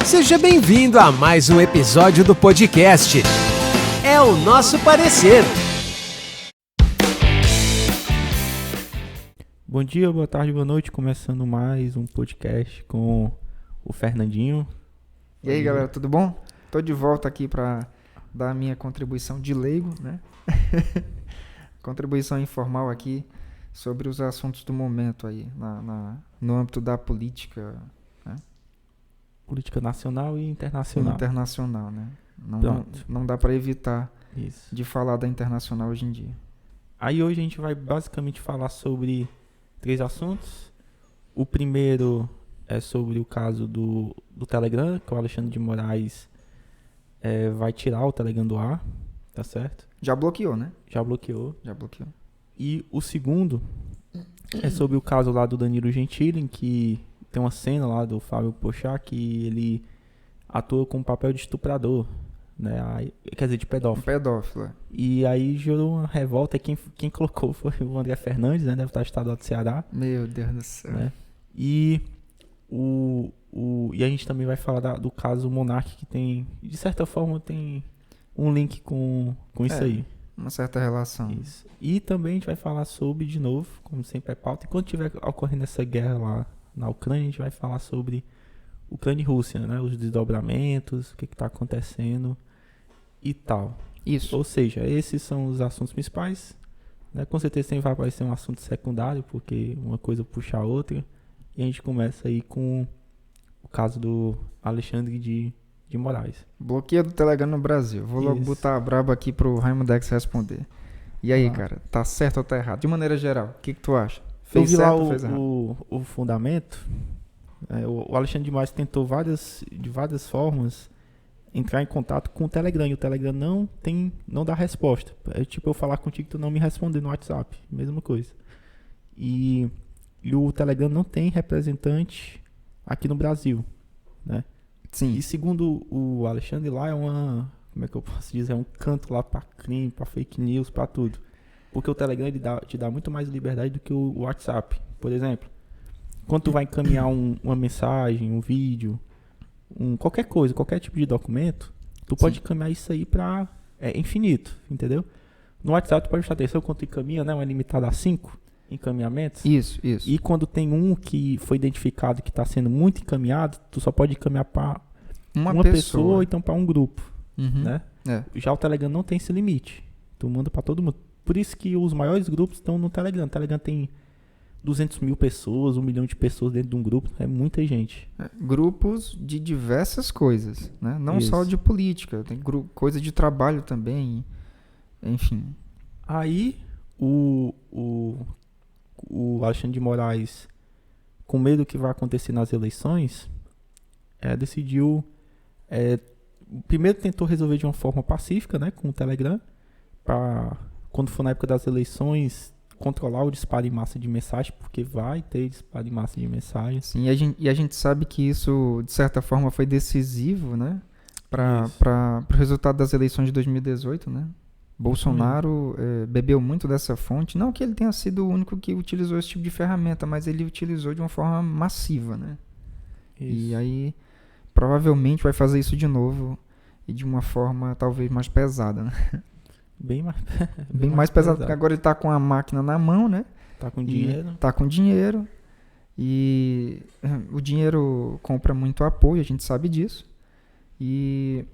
Seja bem-vindo a mais um episódio do podcast. É o nosso parecer. Bom dia, boa tarde, boa noite. Começando mais um podcast com o Fernandinho. E aí, galera, tudo bom? Tô de volta aqui para dar a minha contribuição de leigo, né? Contribuição informal aqui sobre os assuntos do momento aí, no âmbito da política, né? Política nacional e internacional. Internacional, né? Não dá para evitar Isso. de falar da internacional hoje em dia. Aí hoje a gente vai basicamente falar sobre 3 assuntos. O primeiro é sobre o caso do Telegram, que o Alexandre de Moraes vai tirar o Telegram do ar, tá certo? Já bloqueou, né? Já bloqueou. Já bloqueou. E o segundo é sobre o caso lá do Danilo Gentili, em que tem uma cena lá do Fábio Porchat que ele atua com o papel de estuprador, né? Aí, quer dizer, de Um pedófilo. pedófilo, é. E aí gerou uma revolta, e quem colocou foi o André Fernandes, né? Deputado estadual do Ceará. Meu Deus do céu. Né? E, e a gente também vai falar do caso Monark, que tem, de certa forma, tem um link com isso aí. Uma certa relação. Isso. E também a gente vai falar sobre, de novo, como sempre é pauta, e quando tiver ocorrendo essa guerra lá na Ucrânia, a gente vai falar sobre Ucrânia e Rússia, né? Os desdobramentos, o que está acontecendo e tal. Isso. Ou seja, esses são os assuntos principais, né? Com certeza sempre vai aparecer um assunto secundário, porque uma coisa puxa a outra. E a gente começa aí com o caso do Alexandre de Moraes. Bloqueio do Telegram no Brasil. Vou logo Isso. botar a braba aqui pro Raimundex responder. E aí, cara, tá certo ou tá errado? De maneira geral, o que tu acha? Eu Fez vi lá certo ou fez errado? o fundamento. O Alexandre de Moraes tentou de várias formas entrar em contato com o Telegram. E o Telegram não dá resposta. É tipo eu falar contigo e tu não me responder no WhatsApp. Mesma coisa. E o Telegram não tem representante aqui no Brasil, né? Sim. E segundo o Alexandre lá, como é que eu posso dizer? É um canto lá pra crime, pra fake news, pra tudo. Porque o Telegram ele te dá muito mais liberdade do que o WhatsApp. Por exemplo, quando tu vai encaminhar uma mensagem, um vídeo, qualquer coisa, qualquer tipo de documento, tu pode encaminhar isso aí pra infinito, entendeu? No WhatsApp tu pode prestar atenção quando tu encaminha, né? É limitado a 5 encaminhamentos. Isso. E quando tem um que foi identificado que está sendo muito encaminhado, tu só pode encaminhar para uma pessoa ou então para um grupo, Uhum. né? É. Já o Telegram não tem esse limite. Tu manda para todo mundo. Por isso que os maiores grupos estão no Telegram. O Telegram tem 200 mil pessoas, 1 milhão de pessoas dentro de um grupo. É muita gente. Grupos de diversas coisas, né? Não Isso. só de política, tem coisa de trabalho também, enfim. Aí o Alexandre de Moraes, com medo do que vai acontecer nas eleições, decidiu... primeiro tentou resolver de uma forma pacífica, né, com o Telegram, para quando for na época das eleições controlar o disparo em massa de mensagem, porque vai ter disparo em massa de mensagens. Sim, e a gente sabe que isso, de certa forma, foi decisivo, né? Para o resultado das eleições de 2018, né? Bolsonaro bebeu muito dessa fonte. Não que ele tenha sido o único que utilizou esse tipo de ferramenta, mas ele utilizou de uma forma massiva, né? Isso. E aí, provavelmente vai fazer isso de novo e de uma forma talvez mais pesada, né? Bem mais pesada, porque agora ele tá com a máquina na mão, né? Tá com dinheiro. Tá com dinheiro. E o dinheiro compra muito apoio, a gente sabe disso. E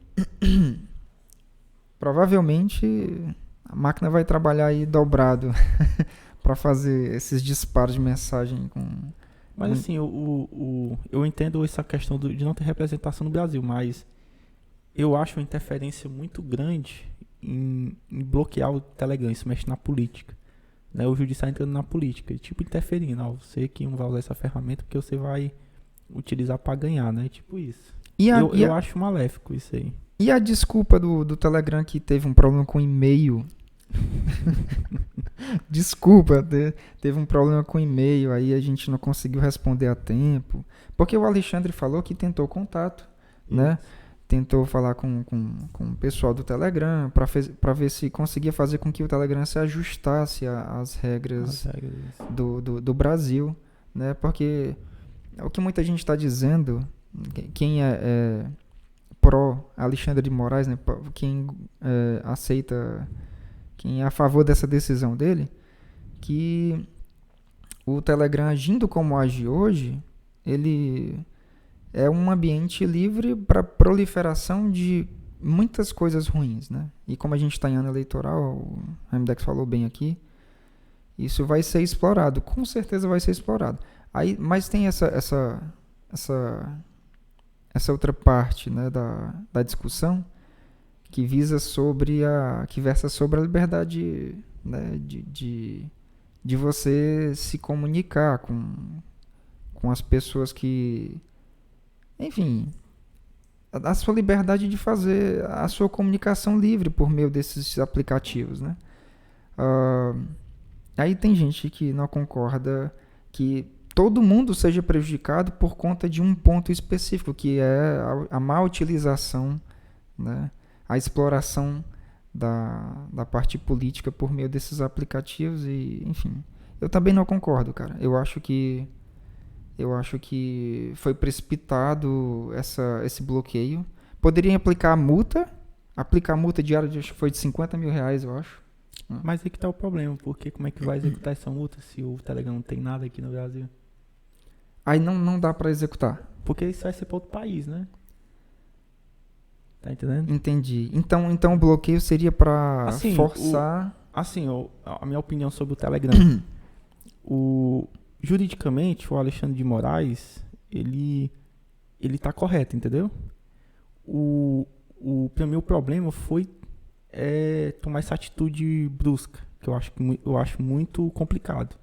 provavelmente a máquina vai trabalhar aí dobrado para fazer esses disparos de mensagem com... Mas assim, eu entendo essa questão de não ter representação no Brasil, mas eu acho uma interferência muito grande em bloquear o Telegram. Isso mexe na política, né? O judiciário entrando na política, tipo interferindo. Você que não vai usar essa ferramenta porque você vai utilizar para ganhar, né? Tipo isso. Eu acho maléfico isso aí. E a desculpa do Telegram que teve um problema com e-mail? Desculpa, teve um problema com e-mail, aí a gente não conseguiu responder a tempo. Porque o Alexandre falou que tentou contato, né? Tentou falar com o pessoal do Telegram para ver se conseguia fazer com que o Telegram se ajustasse às regras do Brasil, né? Porque o que muita gente está dizendo quem é pró Alexandre de Moraes, né, quem aceita, quem é a favor dessa decisão dele, que o Telegram, agindo como age hoje, ele é um ambiente livre para proliferação de muitas coisas ruins, né? E como a gente está em ano eleitoral, o Raimdex falou bem aqui, isso vai ser explorado, com certeza vai ser explorado. Aí, mas tem essa outra parte, né, da discussão que visa que versa sobre a liberdade, né, de você se comunicar com as pessoas que, enfim, a sua liberdade de fazer a sua comunicação livre por meio desses aplicativos, né? Aí tem gente que não concorda que todo mundo seja prejudicado por conta de um ponto específico, que é a má utilização, né? A exploração da parte política por meio desses aplicativos e, enfim. Eu também não concordo, cara. Eu acho que foi precipitado esse bloqueio. Poderia aplicar multa diária, acho que foi de R$50 mil, eu acho. Mas aí que tá o problema, porque como é que vai executar essa multa se o Telegram não tem nada aqui no Brasil? Aí não dá pra executar. Porque isso vai ser para outro país, né? Tá entendendo? Entendi. Então o bloqueio seria pra Assim, forçar... A minha opinião sobre o Telegram. Juridicamente, o Alexandre de Moraes, ele tá correto, entendeu? Pra mim, o problema foi tomar essa atitude brusca, que eu acho muito complicado.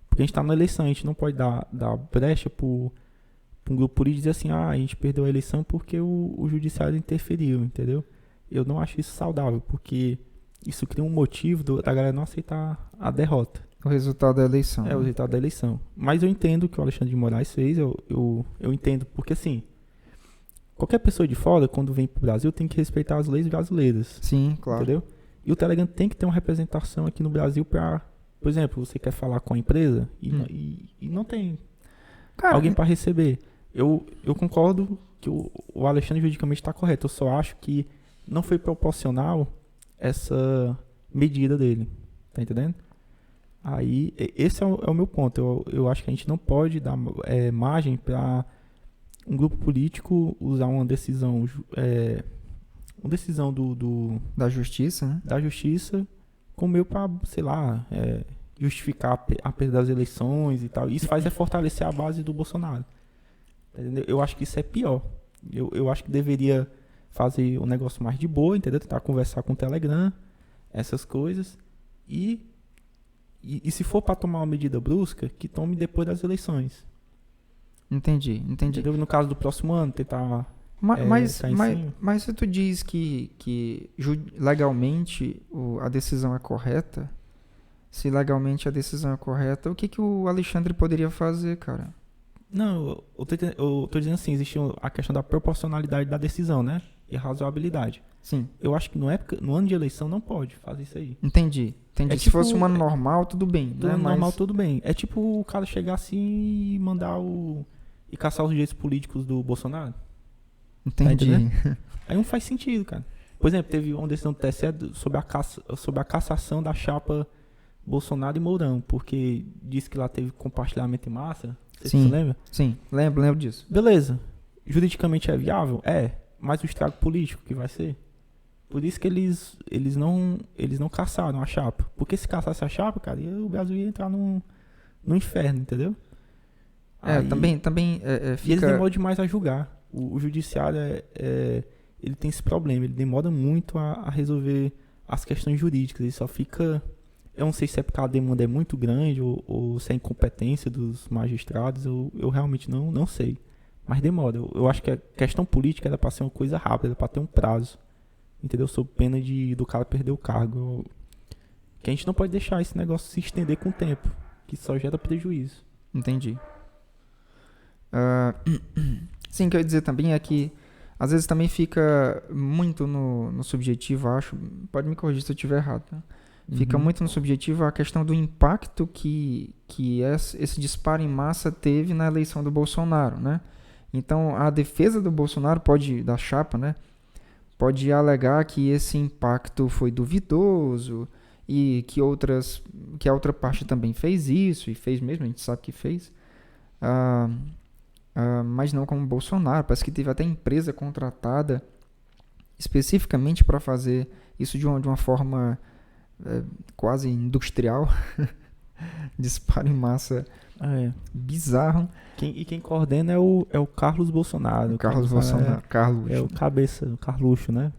Porque a gente tá na eleição, a gente não pode dar brecha pra um grupo político dizer assim, a gente perdeu a eleição porque o judiciário interferiu, entendeu? Eu não acho isso saudável, porque isso cria um motivo da galera não aceitar a derrota. O resultado da eleição. O resultado da eleição. Mas eu entendo o que o Alexandre de Moraes fez, eu entendo, porque assim, qualquer pessoa de fora, quando vem pro Brasil, tem que respeitar as leis brasileiras. Sim, claro. Entendeu? E o Telegram tem que ter uma representação aqui no Brasil pra, por exemplo, você quer falar com a empresa e não tem alguém para receber. Eu concordo que o Alexandre juridicamente está correto, eu só acho que não foi proporcional essa medida dele, tá entendendo? Aí, esse é o meu ponto. Eu acho que a gente não pode dar margem para um grupo político usar uma decisão da justiça, né? Da justiça como meio para, sei lá, justificar a perda das eleições e tal. Isso faz fortalecer a base do Bolsonaro. Entendeu? Eu acho que isso é pior. Eu acho que deveria fazer um negócio mais de boa, entendeu? Tentar conversar com o Telegram, essas coisas. E se for para tomar uma medida brusca, que tome depois das eleições. Entendi. Entendeu? No caso do próximo ano, tentar... Mas se tu diz que legalmente a decisão é correta, se legalmente a decisão é correta, o que o Alexandre poderia fazer, cara? Não, eu tô dizendo assim, existe a questão da proporcionalidade da decisão, né? E razoabilidade. Sim. Eu acho que no ano de eleição não pode fazer isso aí. Entendi. Se fosse um ano normal, tudo bem. No ano normal, tudo bem. É tipo o cara chegar assim e mandar e caçar os direitos políticos do Bolsonaro. Entendi. Tá, aí não faz sentido, cara. Por exemplo, teve uma decisão do TSE sobre a cassação da chapa Bolsonaro e Mourão, porque disse que lá teve compartilhamento em massa. Você lembra? Sim, lembro disso. Beleza. Juridicamente é viável? É. Mas o estrago político que vai ser? Por isso que eles não caçaram a chapa. Porque se caçasse a chapa, cara, o Brasil ia entrar no inferno, entendeu? Aí, também fica... E eles demoram demais a julgar. O judiciário ele tem esse problema. Ele demora muito a resolver as questões jurídicas. Ele só fica... Eu não sei se é porque a demanda é muito grande ou se é incompetência dos magistrados. Eu realmente não sei. Mas demora. Eu acho que a questão política era para ser uma coisa rápida, era para ter um prazo. Entendeu? Sob pena do cara perder o cargo. Que a gente não pode deixar esse negócio se estender com o tempo. Que só gera prejuízo. Entendi. Sim, o que eu ia dizer também é que às vezes também fica muito no subjetivo, acho. Pode me corrigir se eu estiver errado. Tá? Fica muito no subjetivo a questão do impacto que esse disparo em massa teve na eleição do Bolsonaro, né? Então, a defesa do Bolsonaro da chapa, né? Pode alegar que esse impacto foi duvidoso e que a outra parte também fez isso, e fez mesmo, a gente sabe que fez, mas não como Bolsonaro. Parece que teve até empresa contratada especificamente para fazer isso de uma forma quase industrial, disparo em massa bizarro. Quem coordena é o Carlos Bolsonaro. Carlos Bolsonaro. É o cabeça, o Carluxo, né?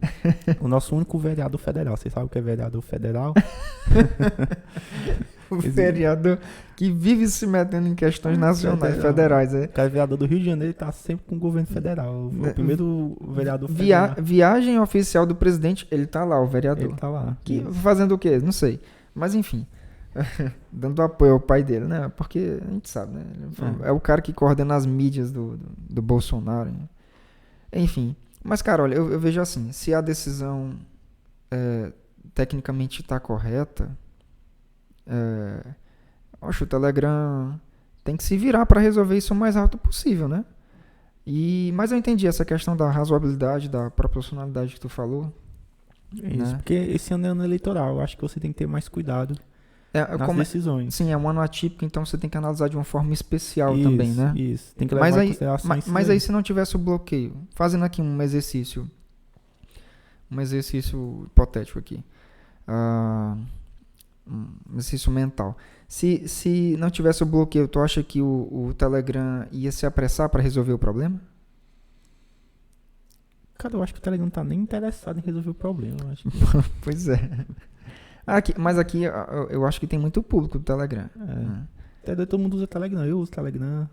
O nosso único vereador federal. Vocês sabem o que é vereador federal? O vereador que vive se metendo em questões nacionais, federais. O cara é vereador do Rio de Janeiro, tá sempre com o governo federal. O primeiro vereador federal. Viagem oficial do presidente, ele tá lá, o vereador. Ele tá lá. Fazendo o quê? Não sei. Mas enfim, dando apoio ao pai dele, né? Porque a gente sabe, né? É o cara que coordena as mídias do Bolsonaro. Né? Enfim. Mas, cara, olha, eu vejo assim, se a decisão tecnicamente tá correta, o Telegram tem que se virar para resolver isso o mais rápido possível, né? Mas eu entendi essa questão da razoabilidade, da proporcionalidade que tu falou. Isso, né? Porque esse ano é ano eleitoral. Eu acho que você tem que ter mais cuidado nas decisões. Sim, é um ano atípico, então você tem que analisar de uma forma especial também, né? Isso, tem que levar em consideração isso. Mas aí se não tivesse o bloqueio, fazendo aqui um exercício hipotético aqui, um exercício mental. Se não tivesse o bloqueio, tu acha que o Telegram ia se apressar para resolver o problema? Cara, eu acho que o Telegram não tá nem interessado em resolver o problema. Eu acho que... Pois é. Mas aqui eu acho que tem muito público do Telegram. Todo mundo usa Telegram. Eu uso Telegram.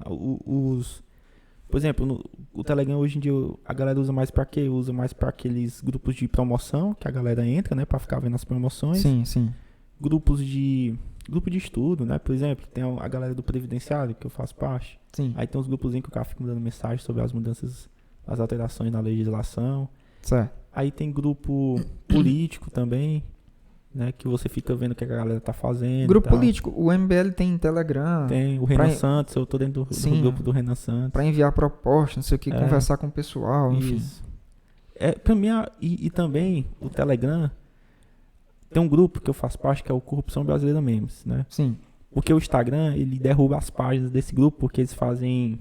Por exemplo, o Telegram hoje em dia a galera usa mais pra quê? Usa mais pra aqueles grupos de promoção que a galera entra, né? Pra ficar vendo as promoções. Sim, sim. Grupo de estudo, né? Por exemplo, tem a galera do Previdenciário, que eu faço parte. Sim. Aí tem uns grupozinhos que o cara fica mandando mensagem sobre as mudanças, as alterações na legislação. Certo. Aí tem grupo político também, né? Que você fica vendo o que a galera tá fazendo. Grupo político. O MBL tem Telegram. Tem o Renan Santos, eu tô dentro do grupo do Renan Santos. Pra enviar proposta, não sei o que, conversar com o pessoal, enfim. Isso. Pra mim, e também o Telegram tem um grupo que eu faço parte que é o Corrupção Brasileira Memes, né? Sim. Porque o Instagram, ele derruba as páginas desse grupo porque eles fazem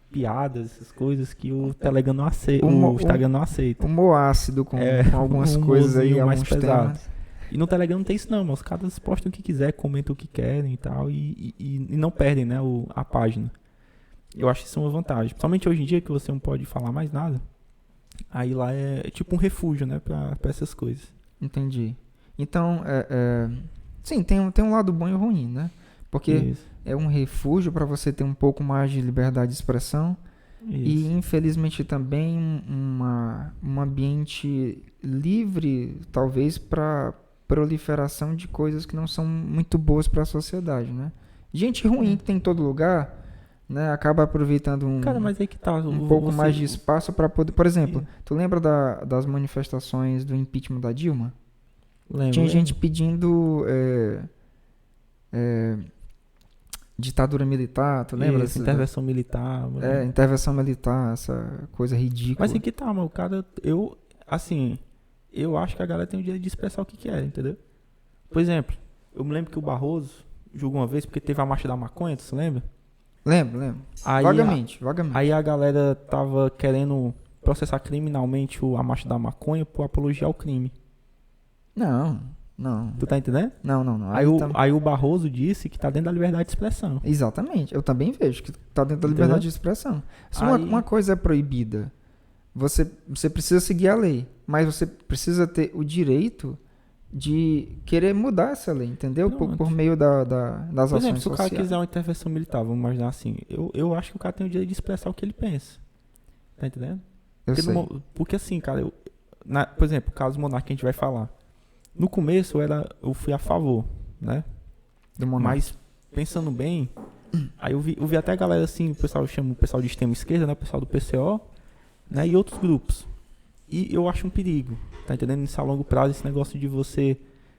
piadas, essas coisas que o Telegram não aceita, o Instagram não aceita. Humor ácido com algumas coisas aí, mais alguns pesado. temas. E no Telegram não tem isso não, mas os caras postam o que quiser, comentam o que querem e tal, e não perdem, né, a página. Eu acho isso uma vantagem. Principalmente hoje em dia que você não pode falar mais nada. Aí lá é tipo um refúgio, né, pra essas coisas. Entendi. Então, sim, tem um lado bom e ruim, né? Porque Isso. é um refúgio para você ter um pouco mais de liberdade de expressão. Isso. E, infelizmente, também um ambiente livre, talvez, para proliferação de coisas que não são muito boas para a sociedade, né? Gente ruim que tem em todo lugar, né? Acaba aproveitando Cara, mas aí que tá, um pouco mais de espaço para poder... Por exemplo, tu lembra das manifestações do impeachment da Dilma? Lembro, Tinha gente pedindo ditadura militar, tu lembra? Isso, intervenção militar. Intervenção militar, essa coisa ridícula. Mas aí que tá, mano, o cara, eu acho que a galera tem o direito de expressar o que quer, entendeu? Por exemplo, eu me lembro que o Barroso julgou uma vez porque teve a marcha da maconha, tu se lembra? Lembro. Aí Vagamente. Aí a galera tava querendo processar criminalmente a marcha da maconha por apologia ao crime. Não. Tu tá entendendo? Não. Aí o Barroso disse que tá dentro da liberdade de expressão. Exatamente. Eu também vejo que tá dentro da liberdade de expressão. Se uma coisa é proibida, você precisa seguir a lei, mas você precisa ter o direito de querer mudar essa lei, entendeu? Por meio das ações sociais. Por exemplo, se o cara quiser uma intervenção militar, vamos imaginar assim, eu acho que o cara tem o direito de expressar o que ele pensa. Tá entendendo? Porque assim, cara, por exemplo, o caso Monark que a gente vai falar. No começo eu fui a favor, né? Do Monark. Mas pensando bem, aí eu vi até a galera assim, o pessoal chama o pessoal de extrema esquerda, né? O pessoal do PCO, né? E outros grupos. E eu acho um perigo, tá entendendo? Isso a longo prazo, esse negócio de você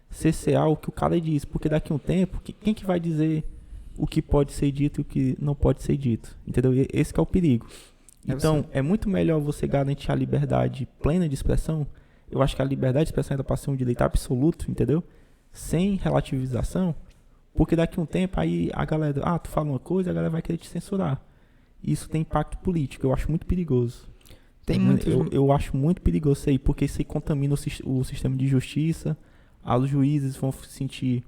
cessear o que o cara diz. Porque daqui a um tempo, quem que vai dizer o que pode ser dito e o que não pode ser dito, entendeu? E esse que é o perigo. Então, é muito melhor você garantir a liberdade plena de expressão. Eu acho que a liberdade de expressão era para ser um direito absoluto, entendeu? Sem relativização, porque daqui a um tempo aí a galera, tu fala uma coisa, a galera vai querer te censurar. Isso tem impacto político, eu acho muito perigoso. Eu acho muito perigoso isso aí, porque isso aí contamina o sistema de justiça, os juízes vão se sentir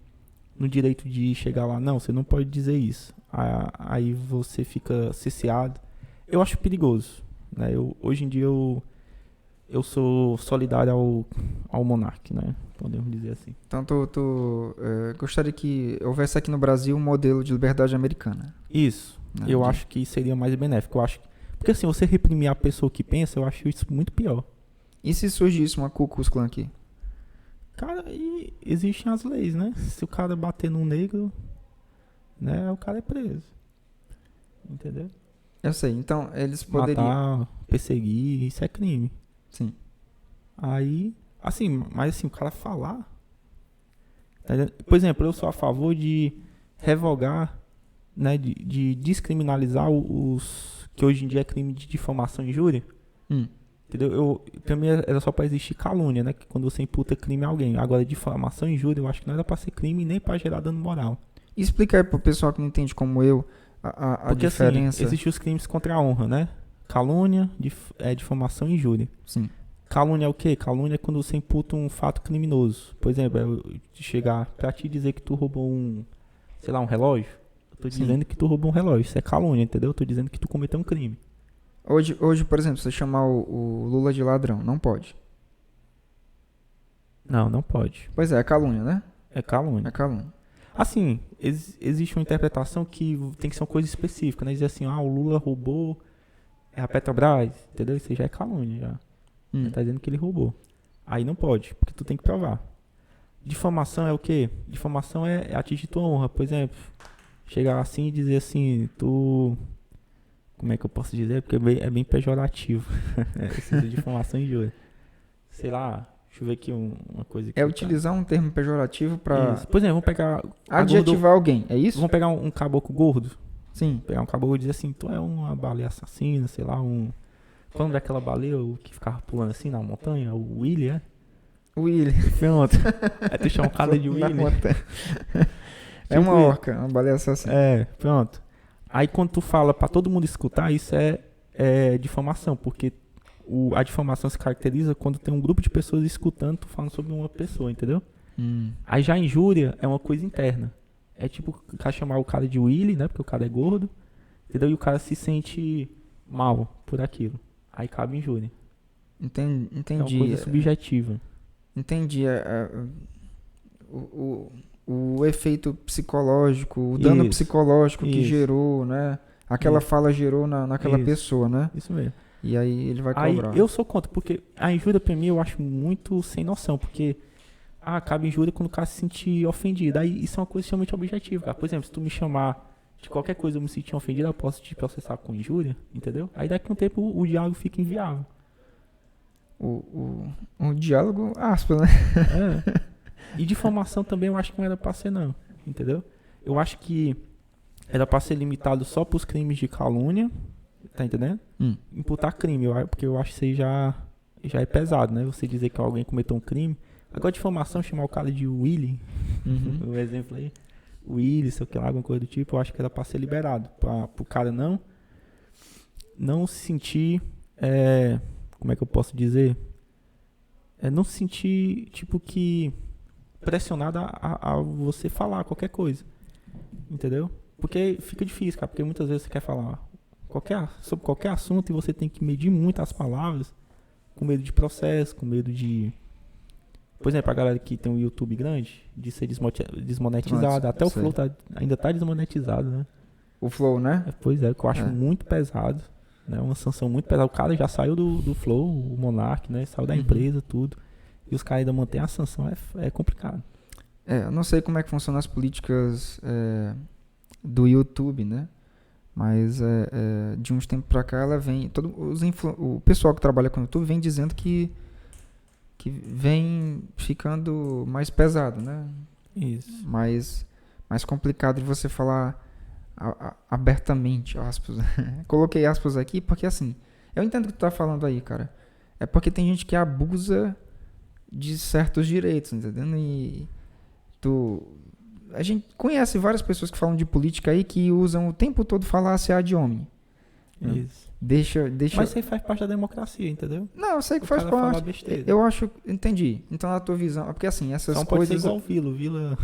no direito de chegar lá, não, você não pode dizer isso. Aí você fica cesseado. Eu acho perigoso, né? Hoje em dia eu sou solidário ao monarca, né? Podemos dizer assim. Então tu gostaria que houvesse aqui no Brasil um modelo de liberdade americana. Isso. Eu acho que seria mais benéfico. Eu acho porque assim, você reprimir a pessoa que pensa, eu acho isso muito pior. E se surgisse uma Ku Klux Klan aqui? Cara, e existem as leis, né? Se o cara bater num negro, né, o cara é preso. Entendeu? Eu sei, então eles poderiam... Matar, perseguir, isso é crime. Sim. Aí, assim, mas assim, o cara falar... Tá entendendo? Por exemplo, eu sou a favor de revogar, né, de descriminalizar os... que hoje em dia é crime de difamação e injúria. Entendeu? Pra mim era só pra existir calúnia, né? Que quando você imputa crime a alguém. Agora, difamação e injúria, eu acho que não era pra ser crime nem pra gerar dano moral. Explica aí pro pessoal que não entende como eu a porque, diferença. Assim, existem os crimes contra a honra, né? Calúnia, difamação e injúria. Sim. Calúnia é o quê? Calúnia é quando você imputa um fato criminoso. Por exemplo, eu chegar pra te dizer que tu roubou um relógio. Eu tô dizendo que tu roubou um relógio. Isso é calúnia, entendeu? Eu tô dizendo que tu cometeu um crime. Hoje, por exemplo, você chamar o Lula de ladrão, não pode. Não pode. Pois é calúnia, né? É calúnia. É calúnia. Assim, existe uma interpretação que tem que ser uma coisa específica, né? Dizer assim, o Lula roubou a Petrobras, entendeu? Isso já é calúnia, já. Ele tá dizendo que ele roubou. Aí não pode, porque tu tem que provar. Difamação é o quê? Difamação é atingir tua honra. Por exemplo, chegar assim e dizer assim, tu... Como é que eu posso dizer? Porque é bem pejorativo. Essa difamação e injúria. Sei lá, deixa eu ver aqui uma coisa aqui. É utilizar um termo pejorativo pra... Isso. Por exemplo, vamos pegar... adjetivar alguém, é isso? Vamos pegar um caboclo gordo. Sim. Pegar um caboclo e dizer assim, tu é uma baleia assassina, sei lá, Qual o nome daquela baleia que ficava pulando assim na montanha? O Willy, é? Willy. Pronto. Aí tu chama o cara de Willy. É uma orca, uma baleia assassina. É, pronto. Aí quando tu fala pra todo mundo escutar, isso é difamação, porque a difamação se caracteriza quando tem um grupo de pessoas escutando tu falando sobre uma pessoa, entendeu? Aí já a injúria é uma coisa interna. É tipo o cara chamar o cara de Willy, né? Porque o cara é gordo, entendeu? E o cara se sente mal por aquilo. Aí cabe injúria. Entendi. É uma coisa subjetiva. Entendi. O efeito psicológico, o dano psicológico que gerou, né? Aquela fala gerou naquela pessoa, né? Isso mesmo. E aí ele vai cobrar. Aí eu sou contra, porque a injúria pra mim eu acho muito sem noção, porque cabe injúria quando o cara se sentir ofendido. Aí isso é uma coisa extremamente objetiva, cara. Por exemplo, se tu me chamar de qualquer coisa eu me sentir ofendido, eu posso te processar com injúria, entendeu? Aí daqui a um tempo o diálogo fica inviável. Um diálogo áspero, né? E difamação também eu acho que não era pra ser não, entendeu? Eu acho que era pra ser limitado só pros crimes de calúnia, tá entendendo? Imputar crime, porque eu acho que isso aí já é pesado, né? Você dizer que alguém cometeu um crime. Agora difamação, chamar o cara de Willy, o exemplo aí, Willy, sei o que lá, alguma coisa do tipo, eu acho que era pra ser liberado, pro cara não se sentir, como é que eu posso dizer? Não se sentir, tipo, que pressionado a você falar qualquer coisa, entendeu? Porque fica difícil, cara, porque muitas vezes você quer falar sobre qualquer assunto e você tem que medir muito as palavras, com medo de processo, com medo de... Por exemplo, a galera que tem um YouTube grande, de ser desmonetizado, até o Flow ainda tá desmonetizado, né? O Flow, né? Pois é, que eu acho muito pesado, né? Uma sanção muito pesada. O cara já saiu do Flow, o Monark, né? Saiu da empresa, tudo. E os caras ainda mantêm a sanção, é complicado. Eu não sei como é que funcionam as políticas do YouTube, né? Mas de uns tempos pra cá ela vem... o pessoal que trabalha com o YouTube vem dizendo que vem ficando mais pesado, né? Isso. Mais complicado de você falar abertamente, aspas. Coloquei aspas aqui porque, assim, eu entendo o que tu tá falando aí, cara. É porque tem gente que abusa de certos direitos, entendeu? E a gente conhece várias pessoas que falam de política aí que usam o tempo todo falácia ad hominem. Isso. Deixa. Mas isso aí faz parte da democracia, entendeu? Não, eu sei que O faz cara fala parte. besteira. Eu acho. Entendi. Então, na tua visão. Porque, assim, essas Então pode ser coisas. igual o Vila. O Vila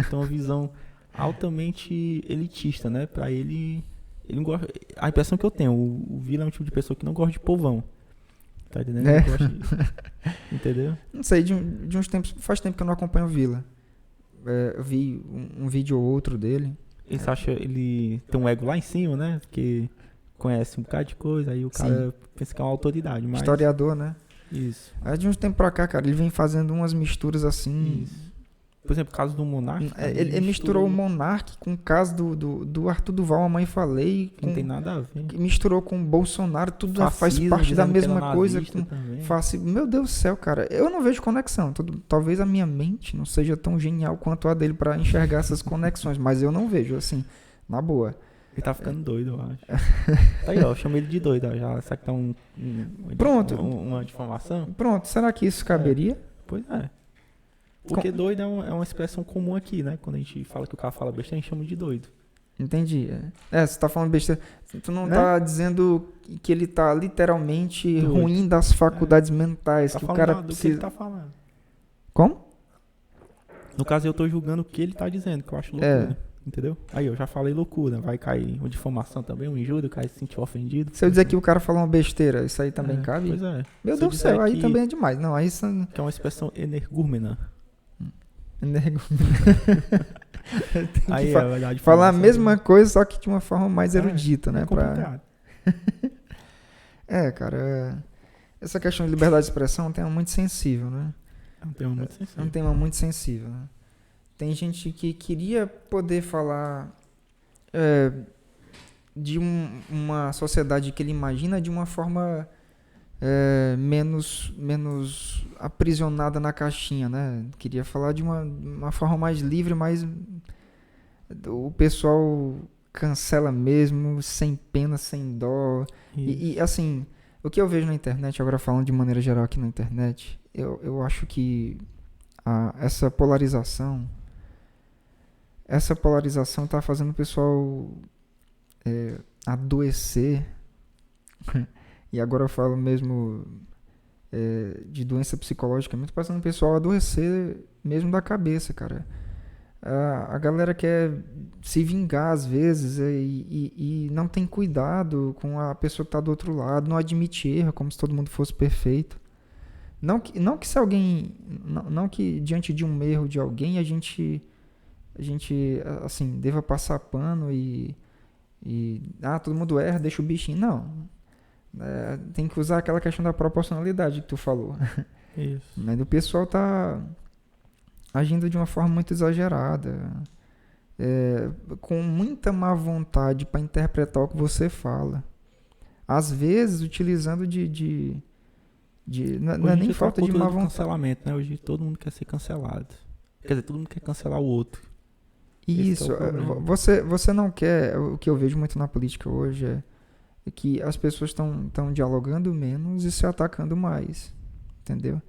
tem uma visão altamente elitista, né? Pra ele não gosta. A impressão que eu tenho, o Vila é um tipo de pessoa que não gosta de povão. Tá entendendo? É. Ele gosta entendeu? Não sei, de uns tempos. Faz tempo que eu não acompanho o Vila. Eu vi um vídeo ou outro dele. Ele acha, ele tem um ego lá em cima, né? Porque conhece um bocado de coisa, aí o cara pensa que é uma autoridade. Mas... Historiador, né? Isso. Aí de uns tempos pra cá, cara, ele vem fazendo umas misturas assim. Isso. Por exemplo, o caso do Monark. Ele misturou o Monark com o caso do Arthur Duval, a mãe falei. Não tem nada a ver. Misturou com o Bolsonaro, tudo faz Fascismo, parte da dizendo que era mesma coisa. nazista também. Meu Deus do céu, cara. Eu não vejo conexão. Talvez a minha mente não seja tão genial quanto a dele pra enxergar essas conexões, mas eu não vejo, assim, na boa. Ele tá ficando doido, eu acho. Tá aí, ó, eu chamei ele de doido, ó. Já, será que tá Pronto. uma difamação? Pronto, será que isso caberia? Pois é. Porque doido é uma expressão comum aqui, né? Quando a gente fala que o cara fala besteira, a gente chama de doido. Entendi. Você tá falando besteira. Tu não Né? tá dizendo que ele tá literalmente Doido. ruim das faculdades mentais, Tá que o falando cara do que precisa... ele tá falando. Como? No caso, eu tô julgando o que ele tá dizendo, que eu acho loucura. Entendeu? Aí, eu já falei loucura. Vai cair uma difamação também, um injúria, o cara se sentiu ofendido. Se eu dizer que o cara falou uma besteira, isso aí também É, cabe? Pois é. Meu Se eu Deus do disser céu, aí que- também é demais. Não, aí isso... Que é uma expressão energúmena. Aí fa- é verdade. Falar a mesma coisa, só que de uma forma mais erudita, né? É complicado. Cara, essa questão de liberdade de expressão é um tema muito sensível, né? É um tema muito É sensível. um tema muito sensível, né? Tem gente que queria poder falar de uma sociedade que ele imagina de uma forma menos aprisionada na caixinha, né? Queria falar de uma forma mais livre, mas o pessoal cancela mesmo, sem pena, sem dó. E, assim, o que eu vejo na internet, agora falando de maneira geral aqui na internet, eu acho que essa polarização tá fazendo o pessoal adoecer. E agora eu falo mesmo de doença psicológica, tá fazendo o pessoal adoecer mesmo da cabeça, cara. A galera quer se vingar às vezes e não tem cuidado com a pessoa que tá do outro lado, não admite erro, como se todo mundo fosse perfeito. Não que se alguém, não que diante de um erro de alguém a gente assim, deva passar pano e todo mundo erra, deixa o bichinho. Não. Tem que usar aquela questão da proporcionalidade que tu falou. Isso. Mas o pessoal tá agindo de uma forma muito exagerada, com muita má vontade para interpretar o que você fala. Às vezes utilizando não é nem falta de má vontade. Cancelamento, né? Hoje todo mundo quer ser cancelado. Quer dizer, todo mundo quer cancelar o outro. Isso, Esse é o problema. você não quer, o que eu vejo muito na política hoje é que as pessoas estão dialogando menos e se atacando mais, entendeu?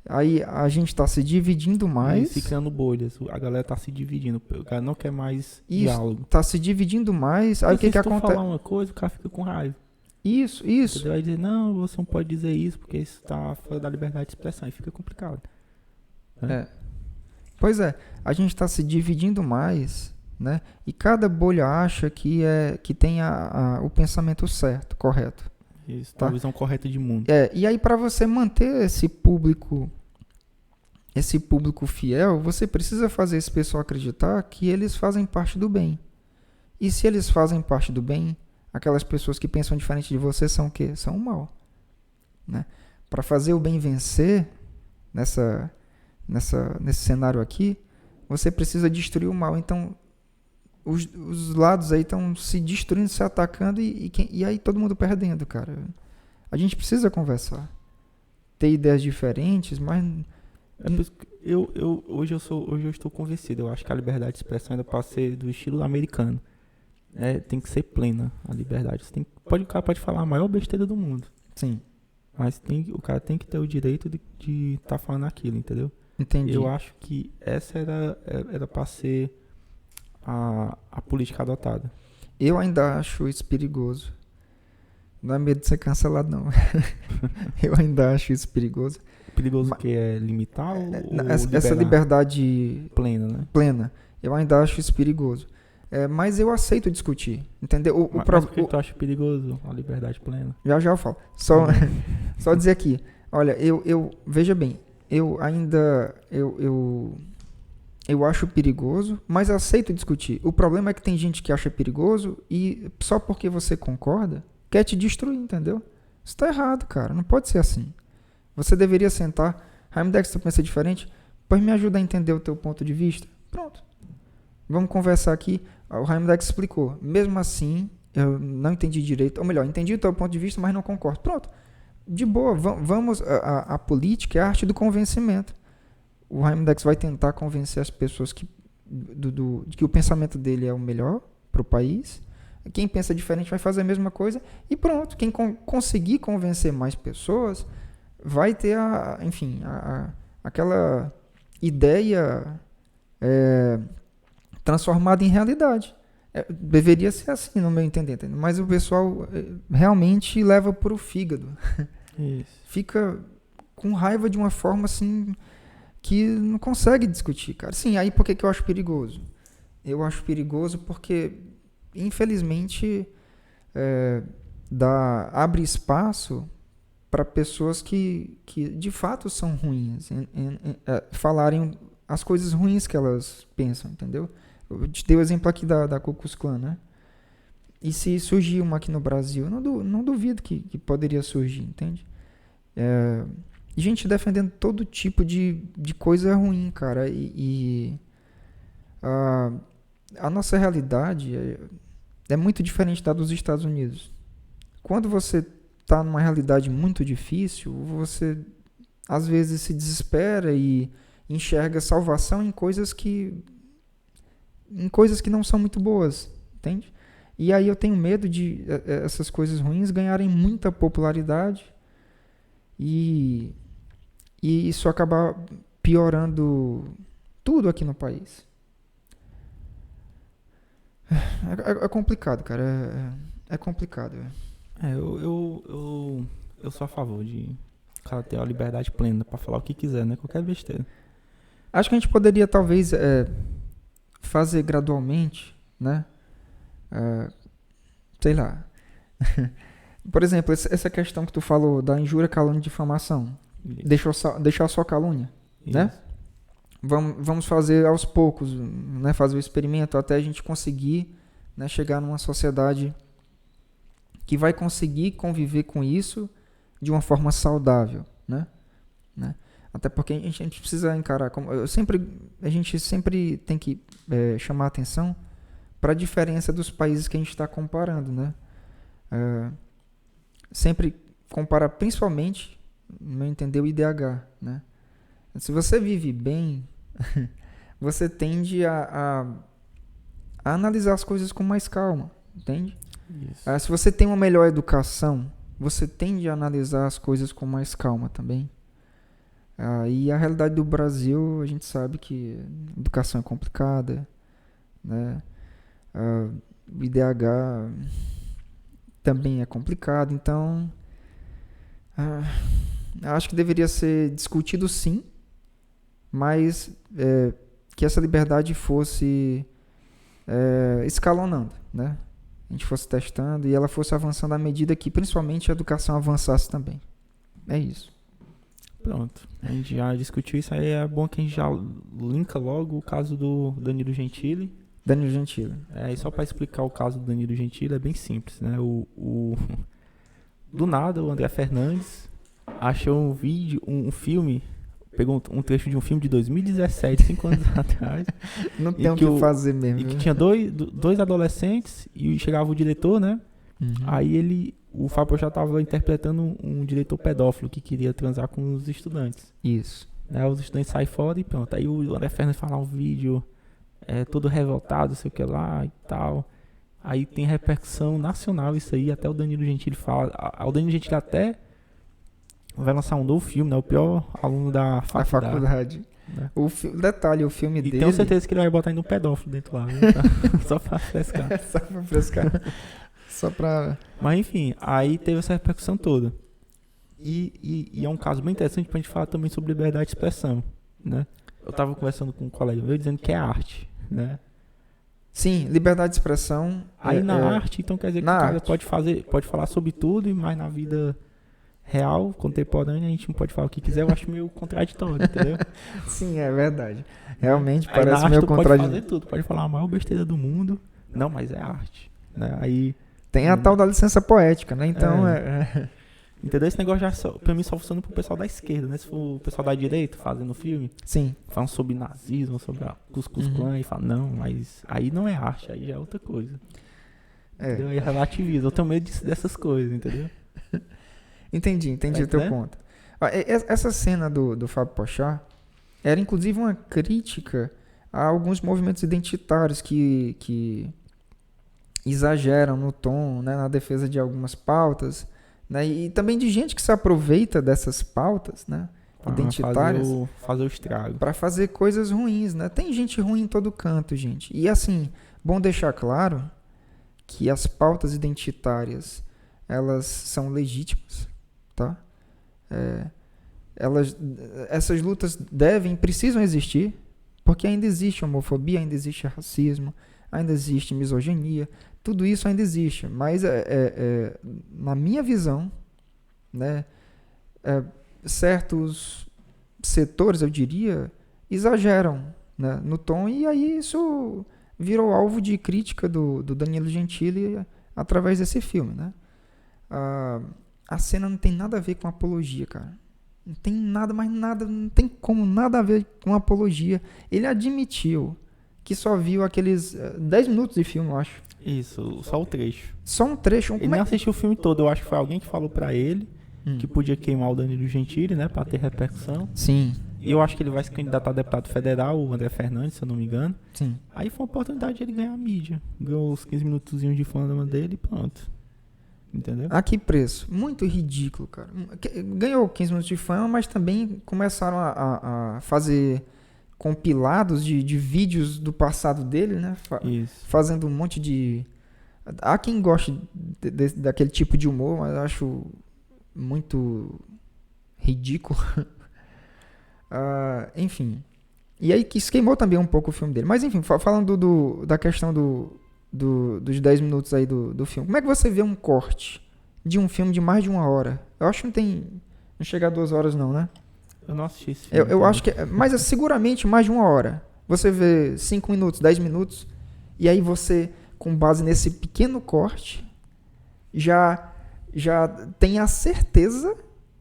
Aí a gente está se dividindo mais. E se criando bolhas. A galera tá se dividindo. O cara não quer mais Isso, diálogo. está se dividindo mais. Aí o que se tu acontece? falar uma coisa, o cara fica com raiva. Isso. Entendeu? Aí dizer, não, você não pode dizer isso porque isso tá fora da liberdade de expressão. Aí fica complicado. Pois é, a gente está se dividindo mais, né? E cada bolha acha que tem o pensamento certo, correto. Isso, Tá. tá. A visão correta de mundo. E aí para você manter esse público fiel, você precisa fazer esse pessoal acreditar que eles fazem parte do bem. E se eles fazem parte do bem, aquelas pessoas que pensam diferente de você são o quê? São o mal, né? Para fazer o bem vencer nesse cenário aqui, você precisa destruir o mal. Então, os lados aí estão se destruindo, se atacando e aí todo mundo perdendo, cara. A gente precisa conversar. Ter ideias diferentes, mas... É por isso que hoje eu estou convencido. Eu acho que a liberdade de expressão ainda pode ser do estilo americano. tem que ser plena a liberdade. O cara pode falar a maior besteira do mundo, Sim, mas o cara tem que ter o direito de estar falando aquilo, entendeu? entendi. Eu acho que essa era para ser a política adotada. Eu ainda acho isso perigoso. Não é medo de ser cancelado, não. Eu ainda acho isso perigoso. Perigoso que é limitar ou Essa liberar? liberdade Plena, né? plena, eu ainda acho isso perigoso. Mas eu aceito discutir, entendeu? Mas por que tu acha perigoso a liberdade plena? Já eu falo. Só dizer aqui, olha, veja bem, eu ainda, eu acho perigoso, mas aceito discutir. O problema é que tem gente que acha perigoso e só porque você concorda, quer te destruir, entendeu? Isso tá errado, cara, não pode ser assim. Você deveria sentar, Raimundex, você pensa diferente? Pois me ajuda a entender o teu ponto de vista. Pronto. Vamos conversar aqui. O Raimundex explicou. Mesmo assim, eu não entendi direito. Ou melhor, entendi o teu ponto de vista, mas não concordo. Pronto. De boa, vamos. A política é a arte do convencimento. O Raimundex vai tentar convencer as pessoas de que o pensamento dele é o melhor para o país. Quem pensa diferente vai fazer a mesma coisa. E pronto. Quem conseguir convencer mais pessoas vai ter, aquela ideia transformada em realidade. Deveria ser assim, no meu entender. Mas o pessoal realmente leva para o fígado. Isso. Fica com raiva de uma forma assim que não consegue discutir, cara. Sim, aí por que eu acho perigoso? Eu acho perigoso porque, infelizmente, abre espaço para pessoas que de fato são ruins, falarem as coisas ruins que elas pensam, entendeu? Eu te dei o exemplo aqui da Ku Klux Klan, né? E se surgir uma aqui no Brasil, não duvido que poderia surgir, entende? Gente defendendo todo tipo de coisa ruim, cara. E a nossa realidade é muito diferente da dos Estados Unidos. Quando você está numa realidade muito difícil, você às vezes se desespera e enxerga salvação em coisas que não são muito boas, entende? E aí eu tenho medo de essas coisas ruins ganharem muita popularidade e isso acabar piorando tudo aqui no país. É complicado, cara. É complicado. Eu sou a favor de o cara ter a liberdade plena pra falar o que quiser, né? Qualquer besteira. Acho que a gente poderia, talvez, fazer gradualmente, né? Sei lá. Por exemplo, essa questão que tu falou da injúria, calúnia e difamação. Deixar só calúnia, Isso. né? Vamos fazer aos poucos, né? Fazer o experimento até a gente conseguir, né, chegar numa sociedade que vai conseguir conviver com isso de uma forma saudável, né? Até porque a gente precisa encarar, a gente sempre tem que chamar a atenção para a diferença dos países que a gente está comparando, né? Sempre comparar, principalmente, no meu entender, o IDH, né? Se você vive bem, você tende a analisar as coisas com mais calma, entende? Se você tem uma melhor educação, você tende a analisar as coisas com mais calma também. E a realidade do Brasil, a gente sabe que a educação é complicada, né? O IDH também é complicado, então acho que deveria ser discutido sim, mas que essa liberdade fosse escalonando, né? A gente fosse testando e ela fosse avançando à medida que, principalmente, a educação avançasse também. É isso. Pronto. A gente já discutiu isso aí. É bom que a gente já linka logo o caso do Danilo Gentili. Danilo Gentili. E só para explicar o caso do Danilo Gentili é bem simples, né? Do nada, o André Fernandes achou um vídeo, um filme, pegou um trecho de um filme de 2017, 5 anos atrás. Não tem o que fazer mesmo. E que tinha dois adolescentes e chegava o diretor, né? Uhum. Aí o Fábio já estava interpretando um diretor pedófilo que queria transar com os estudantes. Isso. Os estudantes saem fora e pronto. Aí o André Fernandes fala um vídeo todo revoltado, sei o que lá e tal. Aí tem repercussão nacional isso aí, até o Danilo Gentili fala. O Danilo Gentili até vai lançar um novo filme, né? O pior aluno da A faculdade. Né? Detalhe, o filme E dele... tenho certeza que ele vai botar ainda um pedófilo dentro lá, viu? Só pra frescar. Só pra frescar. Só pra... Mas enfim, aí teve essa repercussão toda. E é um caso bem interessante pra gente falar também sobre liberdade de expressão, né? Eu tava conversando com um colega meu dizendo que é arte, né? Sim, liberdade de expressão... Aí na arte, então quer dizer que o cara pode falar sobre tudo, mas na vida real, contemporânea, a gente não pode falar o que quiser. Eu acho meio contraditório, entendeu? Sim, é verdade. Realmente Aí parece na meio arte tu pode contraditório. fazer tudo, pode falar a maior besteira do mundo. Não, mas é arte, né? Aí... Tem a tal da licença poética, né? Então Entendeu? Esse negócio já, pra mim, só funciona pro pessoal da esquerda, né? Se for o pessoal da direita fazendo filme, Sim. falam sobre nazismo, sobre a Ku Klux Klan, e falam, não, mas aí não é arte, aí já é outra coisa. Entendeu? Aí relativiza. Eu tenho medo dessas coisas, entendeu? Entendi o teu ponto. Essa cena do Fábio Porchat era, inclusive, uma crítica a alguns movimentos identitários que exageram no tom, né, na defesa de algumas pautas, né, e também de gente que se aproveita dessas pautas, né, identitárias, fazer o estrago, para fazer coisas ruins, né? Tem gente ruim em todo canto, gente. E assim, bom deixar claro que as pautas identitárias, elas são legítimas, tá? Essas lutas precisam existir, porque ainda existe homofobia, ainda existe racismo, ainda existe misoginia, tudo isso ainda existe, mas na minha visão, né, certos setores, eu diria, exageram, né, no tom, e aí isso virou alvo de crítica do Danilo Gentili através desse filme, né? A cena não tem nada a ver com apologia, cara. Não tem nada, mais nada, não tem como nada a ver com apologia. Ele admitiu que só viu aqueles 10 minutos de filme, eu acho. Isso, só o trecho. Só um trecho. Ele nem assistiu o filme todo, eu acho que foi alguém que falou pra ele que podia queimar o Danilo Gentili, né, pra ter repercussão. Sim. E eu acho que ele vai se candidatar a deputado federal, o André Fernandes, se eu não me engano. Sim. Aí foi uma oportunidade de ele ganhar a mídia. Ganhou os 15 minutozinhos de fama dele e pronto. Entendeu? A que preço? Muito ridículo, cara. Ganhou 15 minutos de fama, mas também começaram a fazer compilados de vídeos do passado dele, né? Isso. Fazendo um monte de... Há quem goste daquele tipo de humor, mas eu acho muito ridículo. Enfim. E aí que queimou também um pouco o filme dele. Mas enfim, falando da questão dos 10 minutos aí do filme. Como é que você vê um corte de um filme de mais de 1 hora? Eu acho que não chega a 2 horas não, né? Eu não assisti esse filme. Eu acho que mas seguramente mais de 1 hora. Você vê 5 minutos, 10 minutos, e aí você, com base nesse pequeno corte, já tem a certeza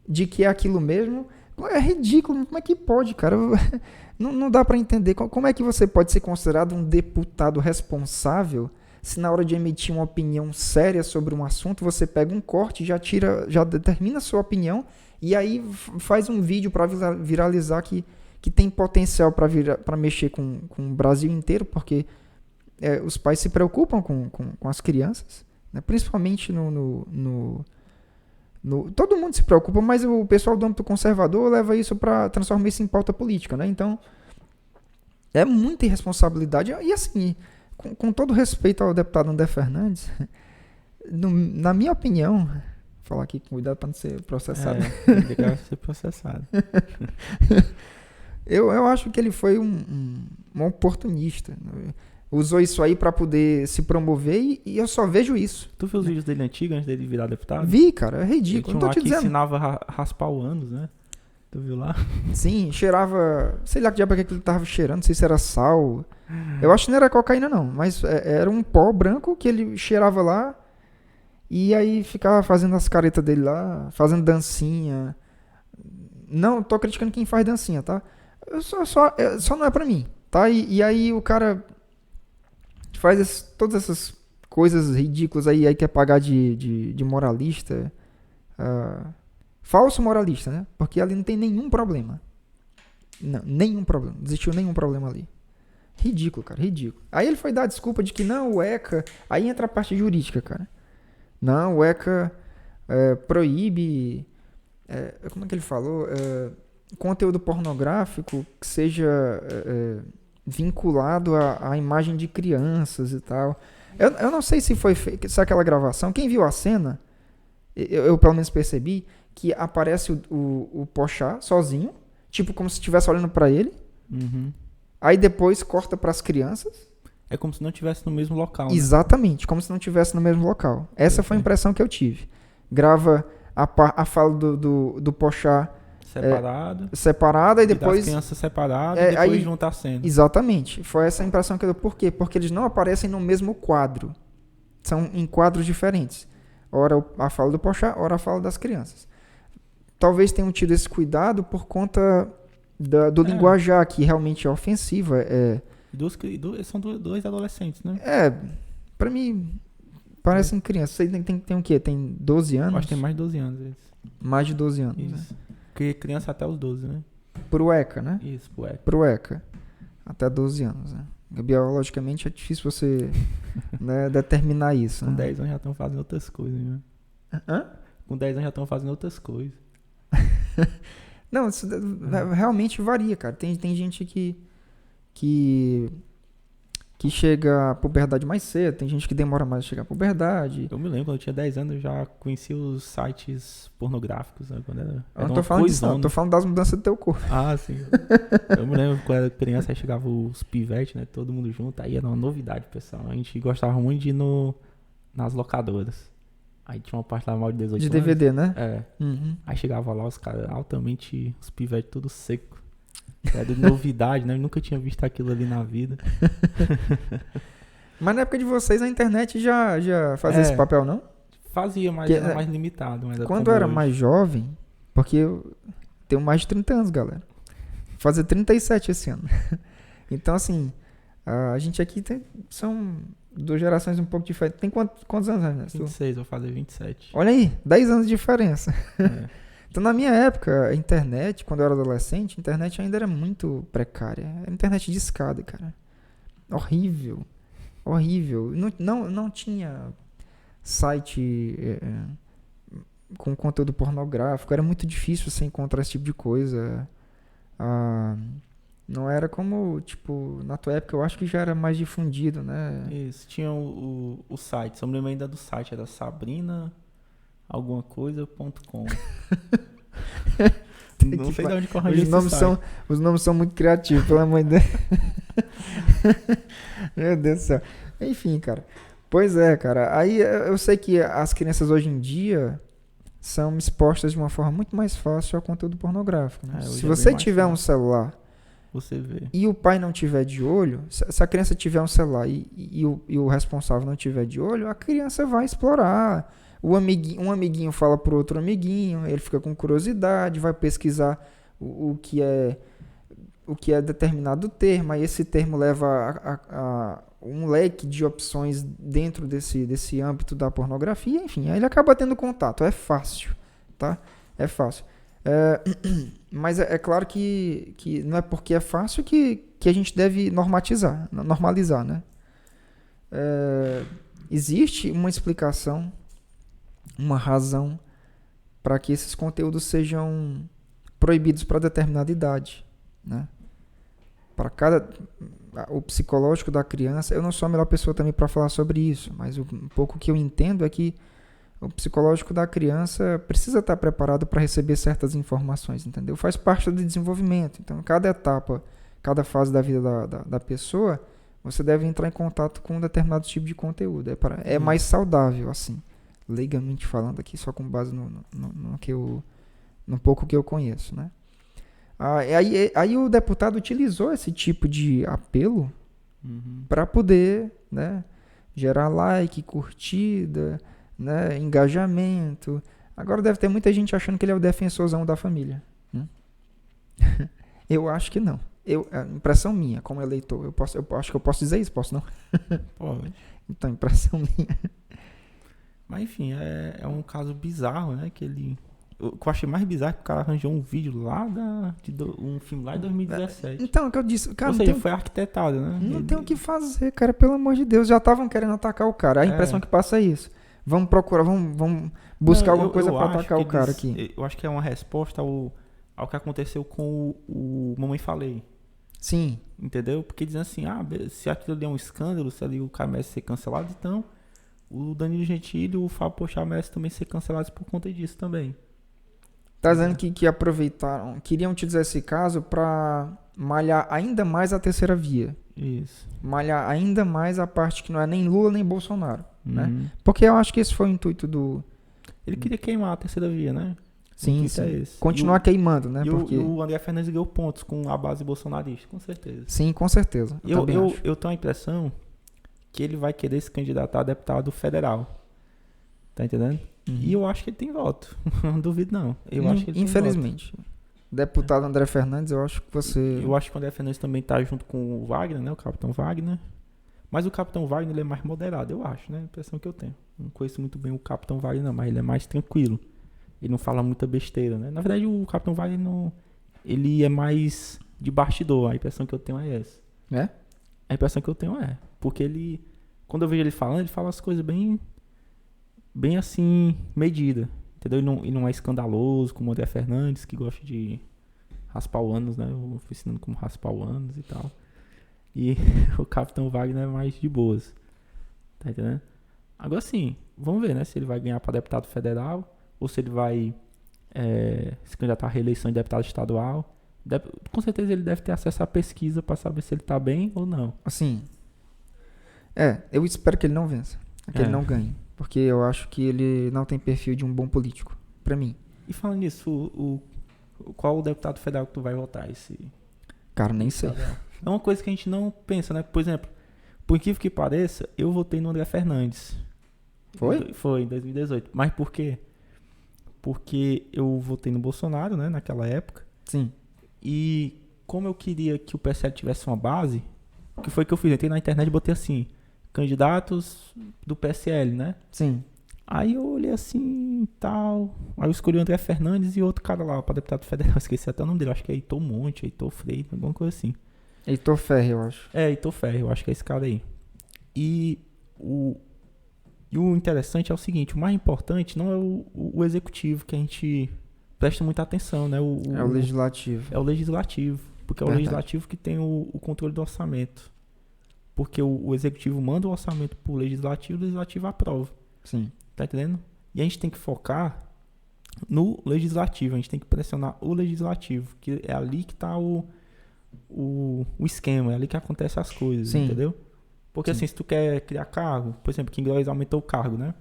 de que é aquilo mesmo. É ridículo, como é que pode, cara? Não dá pra entender. Como é que você pode ser considerado um deputado responsável se na hora de emitir uma opinião séria sobre um assunto, você pega um corte, já determina a sua opinião e aí faz um vídeo para viralizar que tem potencial para mexer com o Brasil inteiro, porque os pais se preocupam com as crianças, né? Principalmente todo mundo se preocupa, mas o pessoal do âmbito conservador leva isso para transformar isso em pauta política, né? Então, é muita irresponsabilidade. E assim, com todo respeito ao deputado André Fernandes, na minha opinião, vou falar aqui com cuidado para não ser processado. Legal ser processado. Eu acho que ele foi um oportunista, né? Usou isso aí pra poder se promover e eu só vejo isso. Tu viu os vídeos dele antigos, antes dele virar deputado? Vi, cara, é ridículo. Não Não tô te que dizendo. ensinava a raspar o ânus, né? Tu viu lá? Sim, cheirava... Sei lá que diabo é que ele tava cheirando, não sei se era sal. Eu acho que não era cocaína não, mas era um pó branco que ele cheirava lá e aí ficava fazendo as caretas dele lá, fazendo dancinha. Não tô criticando quem faz dancinha, tá? Só não é pra mim, tá? E aí o cara... faz todas essas coisas ridículas aí quer pagar de moralista, falso moralista, né? Porque ali não tem nenhum problema. Não, nenhum problema. Não existiu nenhum problema ali. Ridículo, cara, ridículo. Aí ele foi dar a desculpa de que não, o ECA... Aí entra a parte jurídica, cara. Não, o ECA proíbe... como é que ele falou? Conteúdo pornográfico que seja vinculado à imagem de crianças e tal. Eu não sei se foi feito, se aquela gravação... Quem viu a cena, eu pelo menos percebi que aparece o Porchat sozinho, tipo como se estivesse olhando pra ele. Uhum. Aí depois corta pras crianças. É como se não estivesse no mesmo local. Né? Exatamente, como se não estivesse no mesmo local. Essa foi a impressão que eu tive. Grava a fala do Porchat separada e depois... das crianças separadas e depois aí, junta a cena. Exatamente. Foi essa a impressão que eu dei. Por quê? Porque eles não aparecem no mesmo quadro. São em quadros diferentes. Ora a fala do Porchat, ora a fala das crianças. Talvez tenham tido esse cuidado por conta do linguajar, que realmente é ofensiva. São dois adolescentes, né? Pra mim, parecem crianças. Você tem o quê? Tem 12 anos? Acho que tem mais de 12 anos. Isso. Mais de 12 anos. Isso. Né? Porque criança até os 12, né? Pro ECA, né? Isso, pro ECA. Pro ECA. Até 12 anos, né? Biologicamente é difícil você né, determinar isso. Com né? 10 anos já estão fazendo outras coisas, né? Hã? Com 10 anos já estão fazendo outras coisas. Não, isso realmente varia, cara. Tem gente que chega à puberdade mais cedo, tem gente que demora mais a chegar à puberdade. Eu me lembro, quando eu tinha 10 anos, eu já conhecia os sites pornográficos, né? Quando era Eu não tô falando disso, não. Tô falando das mudanças do teu corpo. Ah, sim. Eu me lembro quando era criança, aí chegava os pivetes, né? Todo mundo junto. Aí era uma novidade, pessoal. A gente gostava muito de ir nas locadoras. Aí tinha uma parte lá mal de 18 De anos. DVD, né? Uhum. Aí chegava lá os caras altamente, os pivetes tudo seco. Era de novidade, né? Eu nunca tinha visto aquilo ali na vida. Mas na época de vocês a internet já fazia esse papel, não? Fazia, mas que, era mais limitado. Mas quando eu era mais jovem, porque eu tenho mais de 30 anos, galera. Vou fazer 37 esse ano. Então, assim, a gente aqui são duas gerações um pouco diferentes. Tem quantos anos, Ernesto? 26, vou fazer 27. Olha aí, 10 anos de diferença. É. Então, na minha época, a internet, quando eu era adolescente, a internet ainda era muito precária. Era internet de escada, cara. Horrível. Horrível. Não tinha site com conteúdo pornográfico. Era muito difícil você encontrar esse tipo de coisa. Não era como, tipo, na tua época eu acho que já era mais difundido, né? Isso, tinha o site. Só me lembro ainda do site, era Sabrina... alguma coisa.com. Não sei de onde corrige esse site. Os nomes são muito criativos, pelo amor de Deus. Meu Deus do céu. Enfim, cara. Pois é, cara. Aí eu sei que as crianças hoje em dia são expostas de uma forma muito mais fácil ao conteúdo pornográfico. Né? Se você tiver um celular você vê. E o pai não tiver de olho, se a criança tiver um celular e o responsável não tiver de olho, a criança vai explorar. Um amiguinho fala pro outro amiguinho, ele fica com curiosidade, vai pesquisar o que é determinado termo, aí esse termo leva a um leque de opções dentro desse âmbito da pornografia, enfim, aí ele acaba tendo contato, é fácil, tá? É fácil. Mas é claro que não é porque é fácil que a gente deve normalizar, né? Existe uma explicação, uma razão para que esses conteúdos sejam proibidos para determinada idade, né? O psicológico da criança, eu não sou a melhor pessoa também para falar sobre isso, mas um pouco que eu entendo é que o psicológico da criança precisa estar preparado para receber certas informações, entendeu? Faz parte do desenvolvimento. Então, cada etapa, cada fase da vida da pessoa, você deve entrar em contato com um determinado tipo de conteúdo. É mais saudável, assim, leigamente falando aqui, só com base no pouco que eu conheço, né? Aí o deputado utilizou esse tipo de apelo para poder, né, gerar like, curtida, né, engajamento. Agora deve ter muita gente achando que ele é o defensorzão da família, né? Eu acho que não. Impressão minha, como eleitor. Eu acho que eu posso dizer isso, posso não? Pode. Então, impressão minha. Mas enfim, é um caso bizarro, né? Que ele O que eu achei mais bizarro é que o cara arranjou um vídeo lá um filme lá de 2017. Então, o que eu disse, cara, Ou seja, foi arquitetado, né? não tem o que fazer, cara, pelo amor de Deus. Já estavam querendo atacar o cara. A impressão que passa é isso. Vamos procurar, vamos buscar alguma coisa pra atacar o cara aqui. Eu acho que é uma resposta ao que aconteceu com o Mamãe Falei. Sim. Entendeu? Porque dizem assim, se aquilo ali é um escândalo, se ali o cara merece ser cancelado, então o Danilo Gentili e o Fábio Porchat merecem também ser cancelados por conta disso também. Tá dizendo que aproveitaram, queriam utilizar esse caso pra malhar ainda mais a terceira via. Isso. Malhar ainda mais a parte que não é nem Lula nem Bolsonaro, né? Uhum. Porque eu acho que esse foi o intuito do... Ele queria queimar a terceira via, né? Sim, É esse. continuar queimando, né? E o André Fernandes ganhou pontos com a base bolsonarista, com certeza. Sim, com certeza. Eu tenho a impressão que ele vai querer se candidatar a deputado federal. Tá entendendo? Uhum. E eu acho que ele tem voto. Não duvido, não. Eu acho que ele infelizmente. tem voto. Deputado André Fernandes, eu acho que você... Eu acho que o André Fernandes também tá junto com o Wagner, né? O Capitão Wagner. Mas o Capitão Wagner ele é mais moderado, eu acho, né? A impressão que eu tenho. Não conheço muito bem o Capitão Wagner, não, mas ele é mais tranquilo. Ele não fala muita besteira, né? Na verdade, o Capitão Wagner ele é mais de bastidor. A impressão que eu tenho é essa. É? A impressão que eu tenho é. Porque ele... Quando eu vejo ele falando, ele fala as coisas bem assim, medida. Entendeu? Ele não é escandaloso, como o André Fernandes, que gosta de raspar o ânus, né? Eu fui ensinando como raspar o ânus e tal. E o Capitão Wagner é mais de boas. Tá entendendo? Agora sim, vamos ver, né? Se ele vai ganhar para deputado federal ou se ele vai se candidatar à reeleição de deputado estadual. Com certeza ele deve ter acesso à pesquisa para saber se ele tá bem ou não. Assim, eu espero que ele não vença. Que ele não ganhe. Porque eu acho que ele não tem perfil de um bom político, pra mim. E falando nisso, qual o deputado federal que tu vai votar? Cara, nem sei. É uma coisa que a gente não pensa, né? Por exemplo, por incrível que pareça, eu votei no André Fernandes. Foi? Foi, em 2018. Mas por quê? Porque eu votei no Bolsonaro, né? Naquela época. Sim. E como eu queria que o PSL tivesse uma base, o que foi que eu fiz? Entrei na internet e botei assim, candidatos do PSL, né? Sim. Aí eu olhei assim e tal. Aí eu escolhi o André Fernandes e outro cara lá pra deputado federal. Esqueci até o nome dele. Acho que é Heitor Monte, Heitor Freire, alguma coisa assim. Heitor Ferre, eu acho. Heitor Ferre, eu acho que é esse cara aí. E o interessante é o seguinte, o mais importante não é o executivo, que a gente presta muita atenção, né? É o legislativo. É o legislativo, porque é o legislativo que tem o controle do orçamento. Porque o executivo manda o orçamento pro legislativo, o legislativo aprova. Sim. Tá entendendo? E a gente tem que focar no legislativo, a gente tem que pressionar o legislativo, que é ali que tá o esquema, é ali que acontecem as coisas, Sim. entendeu? Porque assim, se tu quer criar cargo, por exemplo, Kim Glóis aumentou o cargo, né?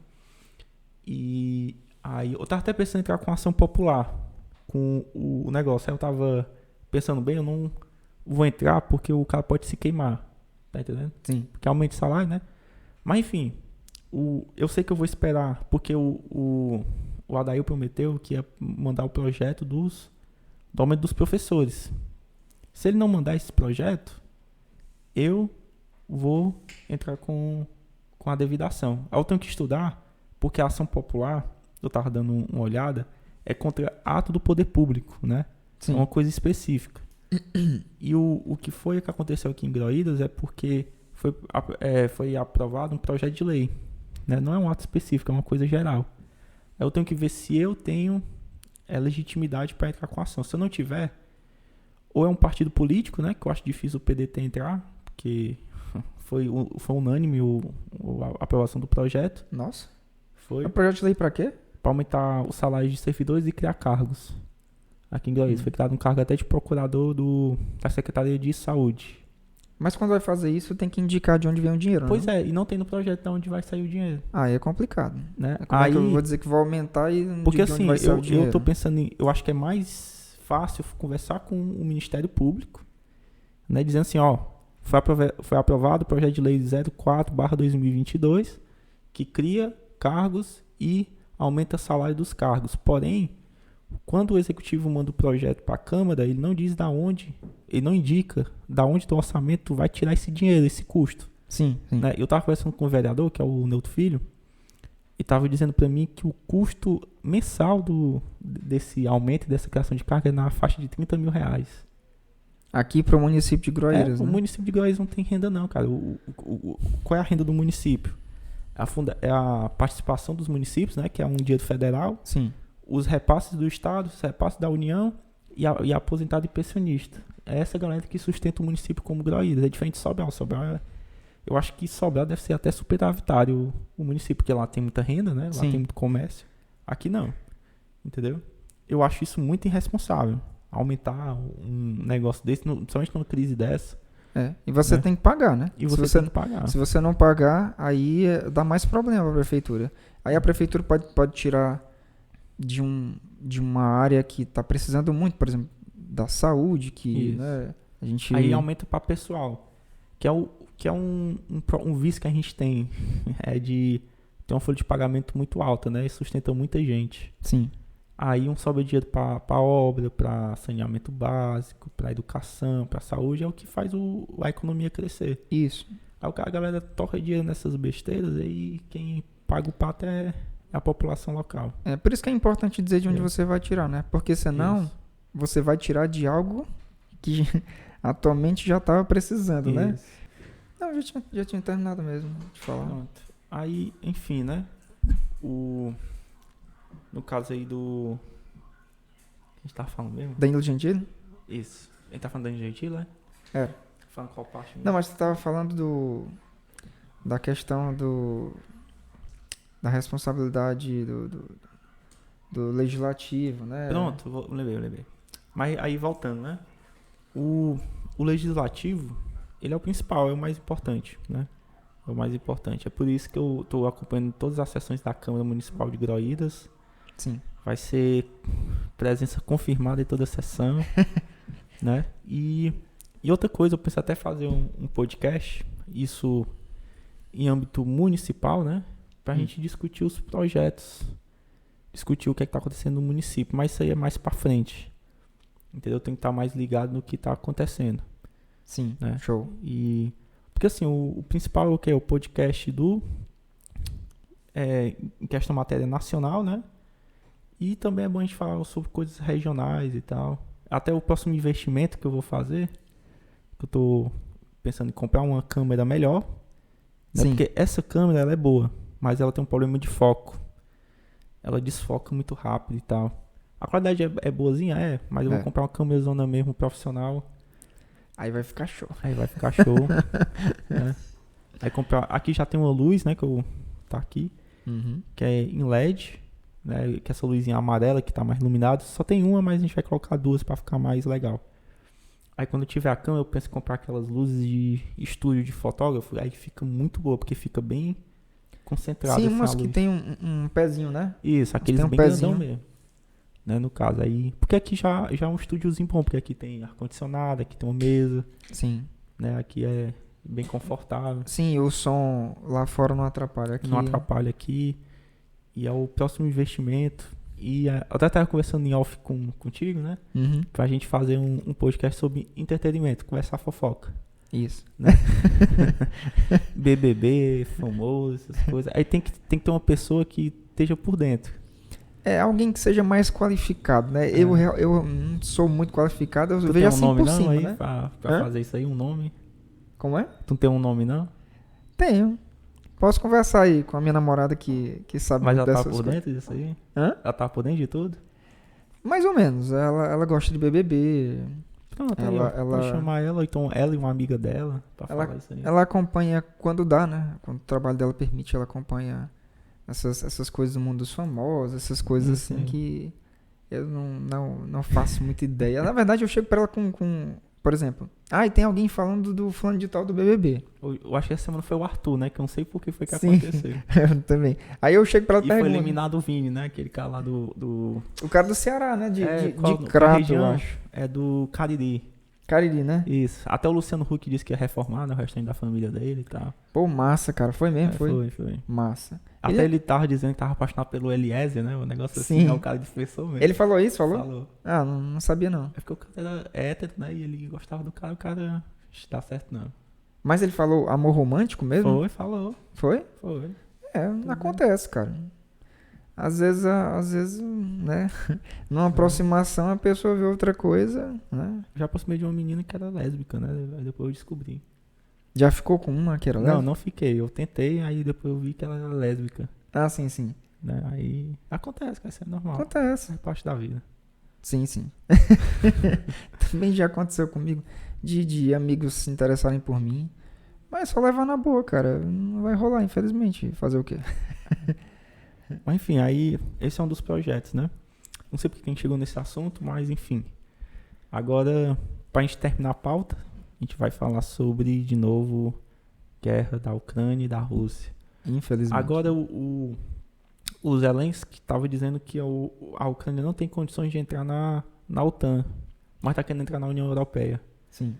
E aí eu tava até pensando em entrar com ação popular com o negócio. Aí eu tava pensando bem, eu não vou entrar porque o cara pode se queimar, tá entendendo? Sim. Porque aumenta o salário, né? Mas enfim, eu sei que eu vou esperar, porque o Adair prometeu que ia mandar o projeto do aumento dos professores. Se ele não mandar esse projeto, eu vou entrar com a devida ação. Aí eu tenho que estudar, porque a ação popular, eu estava dando uma olhada, é contra ato do poder público, né? Sim. É uma coisa específica. E o que aconteceu aqui em Groídas é porque foi aprovado um projeto de lei, né? Não é um ato específico, é uma coisa geral. Aí eu tenho que ver se eu tenho legitimidade para entrar com a ação. Se eu não tiver, ou é um partido político, né? Que eu acho difícil o PDT entrar, porque foi unânime a aprovação do projeto. Nossa. Foi É um projeto de lei pra quê? para aumentar o salário de servidores e criar cargos. Aqui em Goiás foi criado um cargo até de procurador da Secretaria de Saúde. Mas quando vai fazer isso, tem que indicar de onde vem o dinheiro, Pois né? e não tem no projeto de onde vai sair o dinheiro, Aí é complicado. né? Como é que eu vou dizer que vai aumentar e não Porque digo de assim, onde vai sair o dinheiro? eu tô pensando eu acho que é mais fácil conversar com o Ministério Público, né, dizendo assim, ó, foi aprovado o projeto de lei 04/2022, que cria cargos e aumenta o salário dos cargos. Porém, quando o executivo manda o projeto para a Câmara, ele não diz ele não indica da onde do orçamento vai tirar esse dinheiro, esse custo. Sim, sim. Né? Eu estava conversando com o vereador, que é o Neuto Filho, e tava dizendo pra mim que o custo mensal desse aumento e dessa criação de carga é na faixa de R$30 mil. Aqui pro município de Groeiras, O né? município de Goiás não tem renda não, cara. Qual é a renda do município? É a participação dos municípios, né? Que é um dinheiro federal. Sim. Os repasses do Estado, os repasses da União e a aposentado e pensionista. É essa galera que sustenta o município como Groeiras. É diferente de Sobral. Eu acho que Sobral deve ser até superavitário o município, porque lá tem muita renda, né? Lá Sim. tem muito comércio. Aqui não. Entendeu? Eu acho isso muito irresponsável. Aumentar um negócio desse, principalmente numa crise dessa. E você Né? tem que pagar, né? E você tem que pagar. Se você não pagar, aí dá mais problema pra prefeitura. Aí a prefeitura pode tirar de uma área que tá precisando muito, por exemplo, da saúde, que, Isso. né, a gente... Aí aumenta para pessoal, que é um vício que a gente tem, é de ter uma folha de pagamento muito alta, né? E sustenta muita gente. Sim. Aí sobra dinheiro para obra, para saneamento básico, para educação, para saúde, é o que faz a economia crescer. Isso. Aí a galera torra dinheiro nessas besteiras e quem paga o pato é a população local. É por isso que é importante dizer de onde você vai tirar, né? Porque senão Isso. você vai tirar de algo que atualmente já estava precisando, né? Isso. Não, já tinha terminado mesmo de falar. Pronto. Aí, enfim, né? No caso aí do... A gente tava falando mesmo? Danilo Gentili? Isso. A gente tá falando da Gentili, né? É. Falando qual parte mesmo? Não, mas você estava falando da questão da responsabilidade do legislativo, né? Pronto, lembrei. Mas aí, voltando, né? O legislativo, ele é o principal, é o mais importante, né? É o mais importante. É por isso que eu tô acompanhando todas as sessões da Câmara Municipal de Groeiras. Sim. Vai ser presença confirmada em toda a sessão, né? E outra coisa, eu penso até fazer um podcast, isso em âmbito municipal, né? Pra gente discutir os projetos, discutir o que tá acontecendo no município, mas isso aí é mais pra frente, entendeu? Tem que estar mais ligado no que tá acontecendo, Sim, né? show. Porque assim, o principal é o que? É o podcast em questão matéria nacional, né? E também é bom a gente falar sobre coisas regionais e tal. Até o próximo investimento que eu vou fazer, que eu tô pensando em comprar uma câmera melhor, né? Sim. Porque essa câmera ela é boa, mas ela tem um problema de foco. Ela desfoca muito rápido e tal. A qualidade é boazinha, mas eu vou comprar uma câmera zona mesmo profissional. Aí vai ficar show. Aí vai ficar show. Né? Aí comprar. Aqui já tem uma luz, né? Tá aqui. Uhum. Que é em LED. Né, que essa luzinha amarela que tá mais iluminada. Só tem uma, mas a gente vai colocar duas pra ficar mais legal. Aí quando eu tiver a câmera, eu penso em comprar aquelas luzes de estúdio de fotógrafo. Aí fica muito boa, porque fica bem concentrado. Sim, assim, umas a que luz. tem um pezinho, né? Isso, aqueles tem um bem pezinho. grandão mesmo. Né, no caso aí. Porque aqui já é um estúdiozinho bom, porque aqui tem ar-condicionado, aqui tem uma mesa. Sim. Né, aqui é bem confortável. Sim, o som lá fora não atrapalha aqui. Não atrapalha aqui. E é o próximo investimento. E eu até estava conversando em off contigo, né? Uhum. Pra gente fazer um podcast sobre entretenimento, conversar fofoca. Isso. Né? BBB, famoso, essas coisas. Aí tem que ter uma pessoa que esteja por dentro. É alguém que seja mais qualificado, né? Eu não sou muito qualificado, eu Tu vejo tem um assim nome por não cima, aí né? pra Hã? fazer isso aí, um nome? Como é? Tu não tem um nome não? Tenho. Posso conversar aí com a minha namorada que sabe Mas muito ela tá dessas por coisas. dentro disso aí? Hã? Ela tá por dentro de tudo? Mais ou menos. Ela gosta de BBB. Pronto, aí, Ela- ó, ela- pode chamar ela, ou então ela e uma amiga dela pra falar isso aí. Ela acompanha quando dá, né? Quando o trabalho dela permite, ela acompanha essas coisas do mundo dos famosos, essas coisas assim Sim. que eu não faço muita ideia. Na verdade, eu chego pra ela com por exemplo, e tem alguém falando do fulano de tal do BBB. Eu acho que essa semana foi o Arthur, né? Que eu não sei por que foi que Sim. aconteceu. Eu também. Aí eu chego pra ela e E foi pergunto. eliminado o Vini, né? Aquele cara lá do... O cara do Ceará, né? De qual Crato, eu região? acho. É do Cariri. Cariri, né? Isso. Até o Luciano Huck disse que ia reformar, né? O restante da família dele e tal. Pô, massa, cara. Foi mesmo? Foi? Foi. Massa. Até ele tava dizendo que tava apaixonado pelo Eliezer, né? O negócio assim, Sim. né? O cara disfarçou mesmo. Ele falou isso? Falou? Falou. Ah, não sabia não. É porque o cara era hétero, né? E ele gostava do cara, o cara... Tá certo, não. Mas ele falou amor romântico mesmo? Foi, falou. Foi? Foi. Acontece, cara. Às vezes, né? Numa aproximação a pessoa vê outra coisa, né? Já aproximei de uma menina que era lésbica, né? Aí depois eu descobri. Já ficou com uma que era Não, lésbica? não fiquei. Eu tentei, aí depois eu vi que ela era lésbica. Ah, sim, sim. Né? Aí acontece, cara, isso é normal. Acontece. Faz parte da vida. Sim, sim. Também já aconteceu comigo de amigos se interessarem por mim. Mas só levar na boa, cara. Não vai rolar, infelizmente. Fazer o quê? Mas enfim, aí esse é um dos projetos, né? Não sei porque a gente chegou nesse assunto, mas enfim. Agora, pra gente terminar a pauta, a gente vai falar sobre, de novo, guerra da Ucrânia e da Rússia. Infelizmente. Agora, o Zelensky estava dizendo que a Ucrânia não tem condições de entrar na OTAN, mas está querendo entrar na União Europeia. Sim.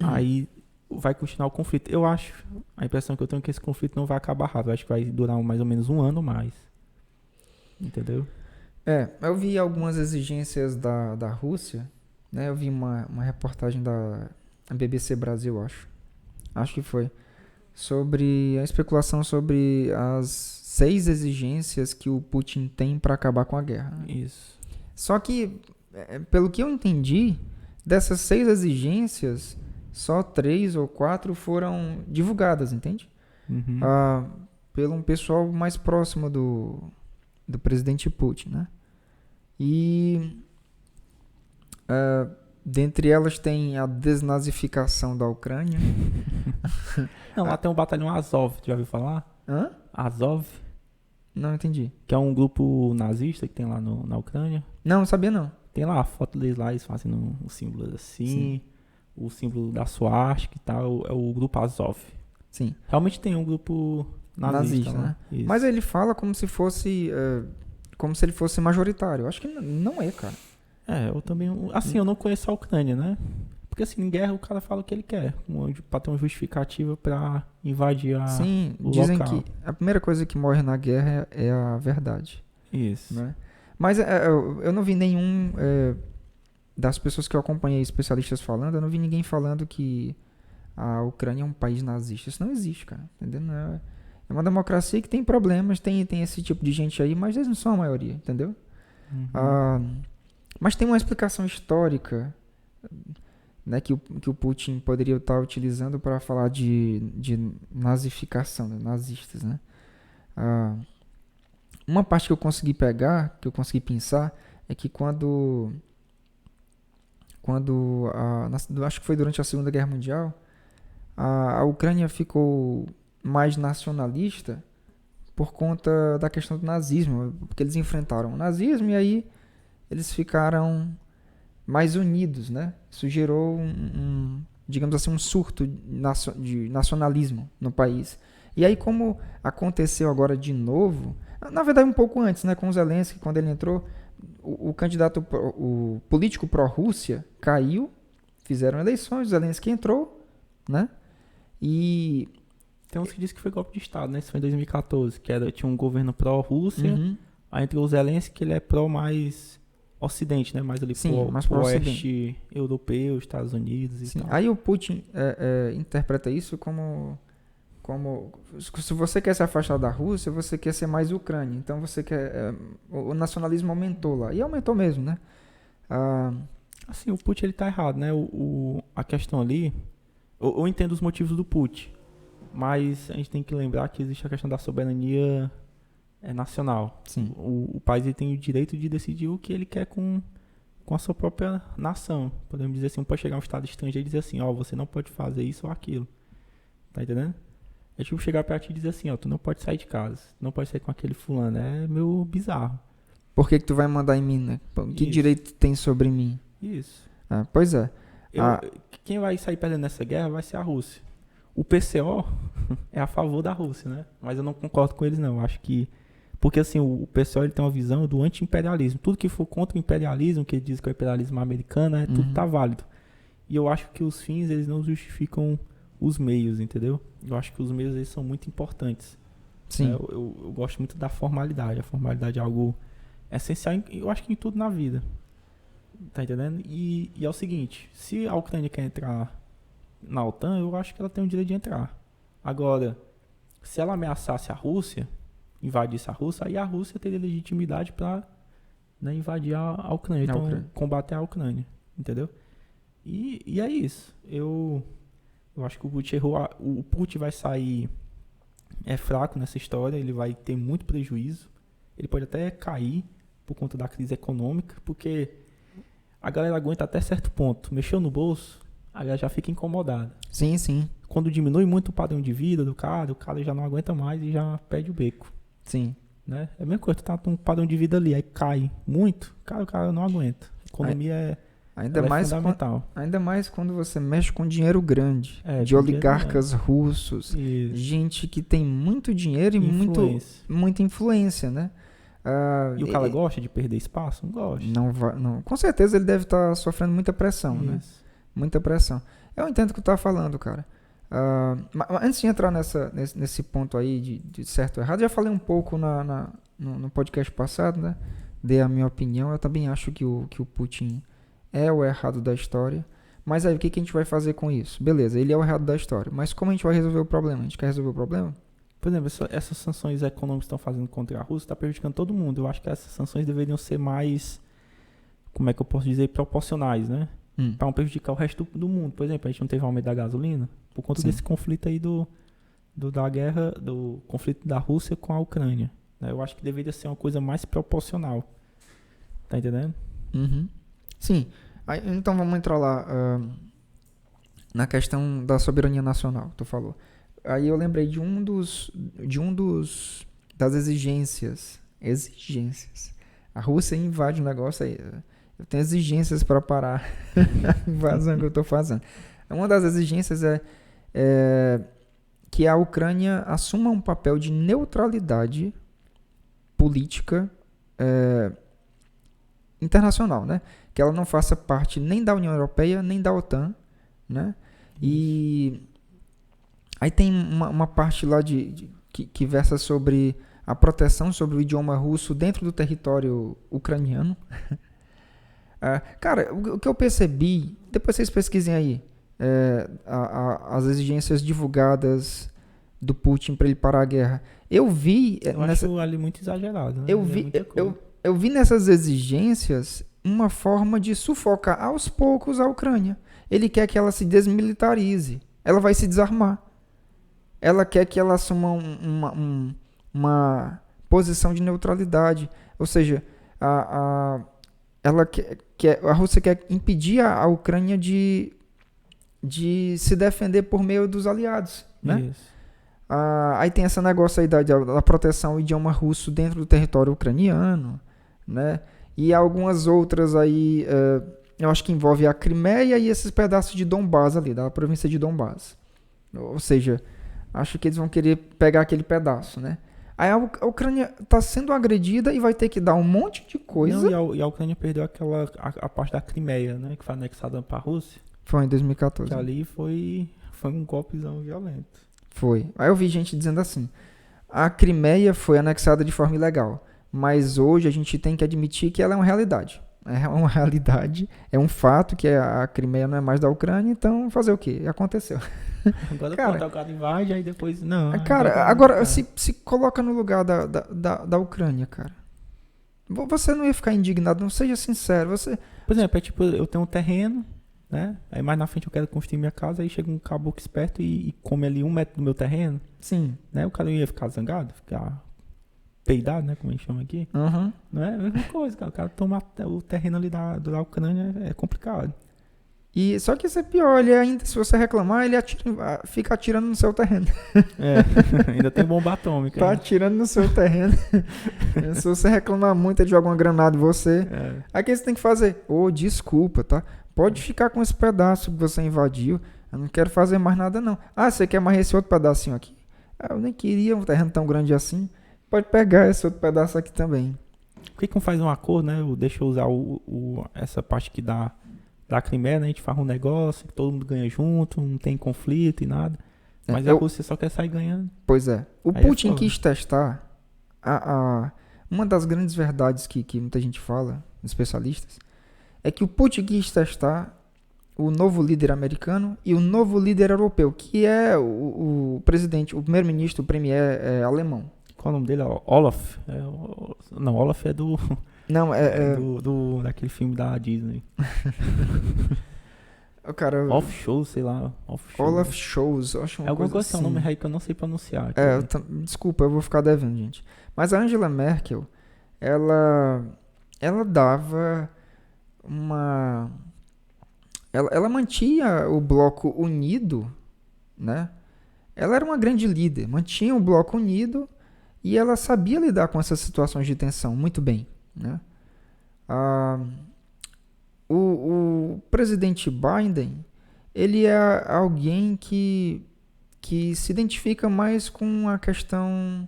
Aí vai continuar o conflito. Eu acho, a impressão que eu tenho é que esse conflito não vai acabar rápido. Eu acho que vai durar mais ou menos um ano mais. Entendeu? Eu vi algumas exigências da Rússia, né? Eu vi uma reportagem da BBC Brasil, acho que foi, sobre a especulação sobre as 6 exigências que o Putin tem para acabar com a guerra. Isso. Só que, pelo que eu entendi, dessas 6 exigências, só 3 ou 4 foram divulgadas, entende? Uhum. Pelo um pessoal mais próximo do presidente Putin, né? E dentre elas tem a desnazificação da Ucrânia. Não, lá tem um batalhão Azov, já ouviu falar? Hã? Azov, Não entendi. que é um grupo nazista que tem lá na Ucrânia. Não sabia não. Tem lá a foto deles lá, eles fazendo um símbolo assim, Sim. o símbolo da swastika e tal, é o grupo Azov. Sim. Realmente tem um grupo nazista lá. Né? Isso. Mas ele fala como se fosse, como se ele fosse majoritário. Eu acho que não é, cara. Eu também, assim, eu não conheço a Ucrânia, né? Porque assim, em guerra o cara fala o que ele quer, pra ter uma justificativa pra invadir Sim, o dizem local. que a primeira coisa que morre na guerra é a verdade, Isso. né? Mas eu não vi nenhum das pessoas que eu acompanhei, especialistas falando, eu não vi ninguém falando que a Ucrânia é um país nazista. Isso não existe, cara. Entendeu? É uma democracia que tem problemas, tem esse tipo de gente aí, mas eles não são a maioria, entendeu? Uhum. Mas tem uma explicação histórica, né, que o Putin poderia estar utilizando para falar de nazificação, né, nazistas, né? Uma parte que eu consegui pegar, que eu consegui pensar, é que quando acho que foi durante a Segunda Guerra Mundial, a Ucrânia ficou mais nacionalista por conta da questão do nazismo, porque eles enfrentaram o nazismo e aí eles ficaram mais unidos, né? Isso gerou digamos assim, um surto de nacionalismo no país. E aí, como aconteceu agora de novo, na verdade um pouco antes, né, com o Zelensky, quando ele entrou, o candidato, o político pró-Rússia caiu, fizeram eleições, o Zelensky entrou, né? E Tem uns que dizem que foi golpe de Estado, né? Isso foi em 2014, tinha um governo pró-Rússia, Uhum. aí entrou o Zelensky, que ele é pró mais Ocidente, né? Mais ali mais pro pro oeste europeu, Estados Unidos e Sim. tal. Aí o Putin interpreta isso como se você quer se afastar da Rússia, você quer ser mais Ucrânia. Então você quer o nacionalismo aumentou lá e aumentou mesmo, né? Assim, o Putin ele tá errado, né? A questão ali, eu entendo os motivos do Putin, mas a gente tem que lembrar que existe a questão da soberania nacional. Sim. O país ele tem o direito de decidir o que ele quer com a sua própria nação. Podemos dizer assim, pode chegar um estado estrangeiro e dizer assim, você não pode fazer isso ou aquilo. Tá entendendo? É tipo chegar pra ti e dizer assim, tu não pode sair de casa, não pode sair com aquele fulano. É meio bizarro. Por que tu vai mandar em mim, né? Que Isso. direito tem sobre mim? Isso. Pois é. Quem vai sair perdendo nessa guerra vai ser a Rússia. O PCO é a favor da Rússia, né? Mas eu não concordo com eles, não. Eu acho que... Porque, assim, o PCO ele tem uma visão do anti-imperialismo. Tudo que for contra o imperialismo, que ele diz que é o imperialismo americano, tudo tá válido. E eu acho que os fins, eles não justificam os meios, entendeu? Eu acho que os meios, eles são muito importantes. Sim. Eu gosto muito da formalidade. A formalidade é algo essencial, eu acho que em tudo na vida. Tá entendendo? E é o seguinte, se a Ucrânia quer entrar na OTAN, eu acho que ela tem o direito de entrar. Agora, se ela ameaçasse a Rússia, invadisse a Rússia, aí a Rússia teria legitimidade para, né, invadir a Ucrânia. Então, combater a Ucrânia, entendeu? E é isso. Eu acho que o Putin errou. O Putin vai sair fraco nessa história, ele vai ter muito prejuízo. Ele pode até cair por conta da crise econômica, porque a galera aguenta até certo ponto. Mexeu no bolso, a galera já fica incomodada. Sim, sim. Quando diminui muito o padrão de vida do cara, o cara já não aguenta mais e já perde o beco. Sim. Né? É a mesma coisa, tu tá com um padrão de vida ali, aí cai muito, o cara não aguenta. A economia ainda mais fundamental. Ainda mais quando você mexe com dinheiro grande, de dinheiro oligarcas russos, Isso. gente que tem muito dinheiro e muita influência, né? E o cara gosta de perder espaço? Não gosta. Não. Com certeza ele deve estar sofrendo muita pressão, né? Muita pressão. Eu entendo o que tu tá falando, cara. Mas antes de entrar nesse ponto aí de certo ou errado, já falei um pouco no podcast passado, né? Dei a minha opinião. Eu também acho que o Putin é o errado da história. Mas aí, o que a gente vai fazer com isso? Beleza, ele é o errado da história. Mas como a gente vai resolver o problema? A gente quer resolver o problema? Por exemplo, essas sanções econômicas que estão fazendo contra a Rússia está prejudicando todo mundo. Eu acho que essas sanções deveriam ser mais, como é que eu posso dizer, proporcionais, né? Para não prejudicar o resto do mundo. Por exemplo, a gente não teve aumento da gasolina por conta desse conflito aí da guerra, do conflito da Rússia com a Ucrânia. Né? Eu acho que deveria ser uma coisa mais proporcional. Tá entendendo? Uhum. Sim. Aí, então vamos entrar lá na questão da soberania nacional, tu falou. Aí eu lembrei das exigências. A Rússia invade o negócio aí. Eu tenho exigências para parar a invasão que eu estou fazendo. Uma das exigências é que a Ucrânia assuma um papel de neutralidade política internacional, né? Que ela não faça parte nem da União Europeia, nem da OTAN, né? E aí tem uma parte lá que versa sobre a proteção sobre o idioma russo dentro do território ucraniano. Cara, o que eu percebi, depois vocês pesquisem aí, as exigências divulgadas do Putin para ele parar a guerra. Eu vi... Eu acho ali muito exagerado, né? Eu vi nessas exigências uma forma de sufocar aos poucos a Ucrânia. Ele quer que ela se desmilitarize. Ela vai se desarmar. Ela quer que ela assuma uma posição de neutralidade. Ou seja, a Rússia quer impedir a Ucrânia de se defender por meio dos aliados. Né? Isso. Aí tem esse negócio aí da proteção ao idioma russo dentro do território ucraniano, né? E algumas outras aí, eu acho que envolve a Crimeia e esses pedaços de Donbás ali, da província de Donbás. Ou seja, acho que eles vão querer pegar aquele pedaço, né? Aí a Ucrânia está sendo agredida e vai ter que dar um monte de coisa. Não, e a Ucrânia perdeu a parte da Crimeia, né? Que foi anexada para a Rússia. Foi em 2014. Que ali foi um golpezão violento. Foi. Aí eu vi gente dizendo assim, a Crimeia foi anexada de forma ilegal, mas hoje a gente tem que admitir que ela é uma realidade. É uma realidade, é um fato que a Crimeia não é mais da Ucrânia, então fazer o quê? Aconteceu. Agora o cara invade, aí depois... Não. Cara, agora se coloca no lugar da Ucrânia, cara. Você não ia ficar indignado, não seja sincero. Por exemplo, eu tenho um terreno, né? Aí mais na frente eu quero construir minha casa, aí chega um caboclo esperto e come ali 1 metro do meu terreno. Sim. Né? O cara não ia ficar zangado, ficar peidado, né? Como a gente chama aqui. Uhum. Não é a mesma coisa, cara. O cara toma o terreno ali da Ucrânia, é complicado. E só que isso é pior, ele ainda, se você reclamar, ele fica atirando no seu terreno. Ainda tem bomba atômica. Tá atirando no seu terreno. Se você reclamar muito, ele joga uma granada em você. Aí o que você tem que fazer? Desculpa, tá? Pode ficar com esse pedaço que você invadiu. Eu não quero fazer mais nada, não. Você quer mais esse outro pedacinho aqui? Eu nem queria um terreno tão grande assim. Pode pegar esse outro pedaço aqui também. Por que não faz um acordo, né? Deixa eu usar essa parte que dá da Crimeia, né? A gente faz um negócio que todo mundo ganha junto, não tem conflito e nada. Mas a Rússia só quer sair ganhando. Pois é. O Aí Putin quis testar uma das grandes verdades que muita gente fala, especialistas, é que o Putin quis testar o novo líder americano e o novo líder europeu, que é o presidente, o primeiro-ministro, o premier alemão. Qual o nome dele? Olaf? Não, Olaf é do... Não, daquele filme da Disney. O cara... Off-show, sei lá. Olaf Scholz. Acho uma alguma coisa coisa assim. É um nome aí que eu não sei pronunciar. Desculpa, eu vou ficar devendo, gente. Mas a Angela Merkel, ela dava uma... Ela mantinha o bloco unido, né? Ela era uma grande líder, mantinha o bloco unido e ela sabia lidar com essas situações de tensão muito bem, né? O presidente Biden, ele é alguém que se identifica mais com a questão,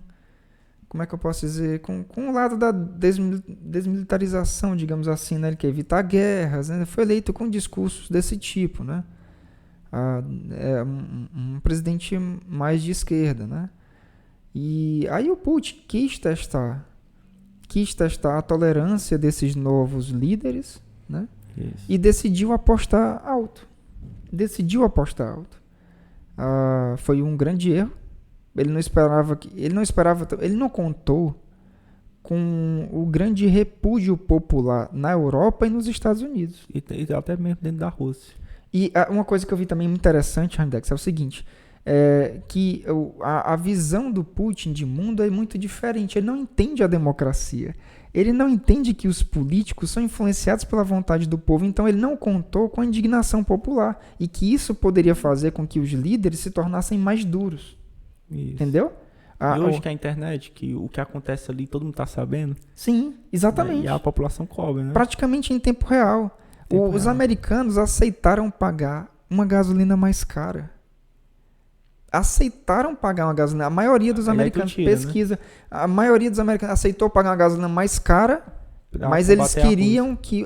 como é que eu posso dizer, com o lado da desmilitarização, digamos assim, né? Ele quer evitar guerras, né? Foi eleito com discursos desse tipo, né? É um presidente mais de esquerda, né? E aí o Putin quis testar a tolerância desses novos líderes, né? Isso. E decidiu apostar alto. Foi um grande erro. Ele não contou com o grande repúdio popular na Europa e nos Estados Unidos. E até mesmo dentro da Rússia. E uma coisa que eu vi também muito interessante, Randex, é o seguinte, que a visão do Putin de mundo é muito diferente. Ele não entende a democracia. Ele não entende que os políticos são influenciados pela vontade do povo, então ele não contou com a indignação popular e que isso poderia fazer com que os líderes se tornassem mais duros. Isso. Entendeu? E hoje que a internet, que o que acontece ali, todo mundo tá sabendo. Sim, exatamente. E a população cobra, né? Praticamente em tempo real. Os americanos aceitaram pagar uma gasolina mais cara. Aceitaram pagar uma gasolina. A maioria dos americanos, pesquisa, né? A maioria dos americanos aceitou pagar uma gasolina mais cara, mas eles queriam que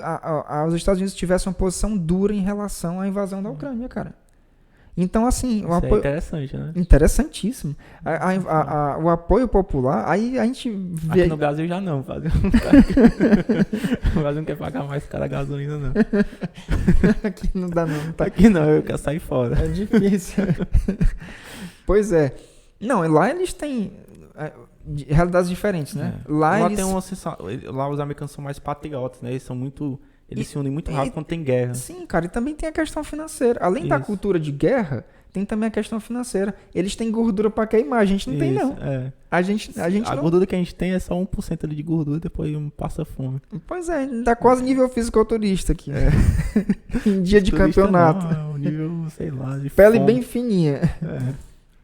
os Estados Unidos tivessem uma posição dura em relação à invasão da Ucrânia, cara. Então, assim... Isso é interessante, né? Interessantíssimo. O apoio popular, aí a gente vê... Aqui no Brasil já não. O Brasil não quer pagar mais cara a gasolina, não. Aqui não dá, não. Tá? Aqui não, eu quero sair fora. É difícil. Pois é. Não, lá eles têm realidades diferentes, né? Lá tem uma sensação... Lá os americanos são mais patriotas, né? Eles se unem muito rápido quando tem guerra. Sim, cara, e também tem a questão financeira. Além da cultura de guerra, tem também a questão financeira. Eles têm gordura pra queimar, a gente não tem, não. É. A gente a gordura que a gente tem é só 1% ali de gordura, depois passa fome. Pois é, dá quase nível fisiculturista aqui. Em dia de campeonato. Não, um nível, sei lá, de pele fome. bem fininha.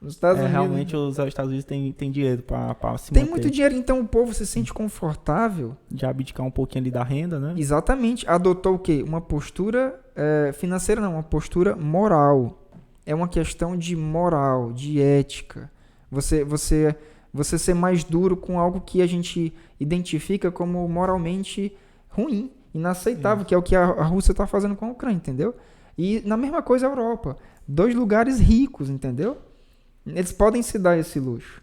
Nos Estados Unidos, realmente os Estados Unidos têm dinheiro pra se tem manter. muito dinheiro, então o povo se sente confortável. De abdicar um pouquinho ali da renda, né? Exatamente. Adotou o quê? Uma postura financeira, não, uma postura moral. É uma questão de moral, de ética. Você ser mais duro com algo que a gente identifica como moralmente ruim, inaceitável, que é o que a Rússia está fazendo com a Ucrânia, entendeu? E na mesma coisa a Europa. 2 lugares ricos, entendeu? Eles podem se dar esse luxo.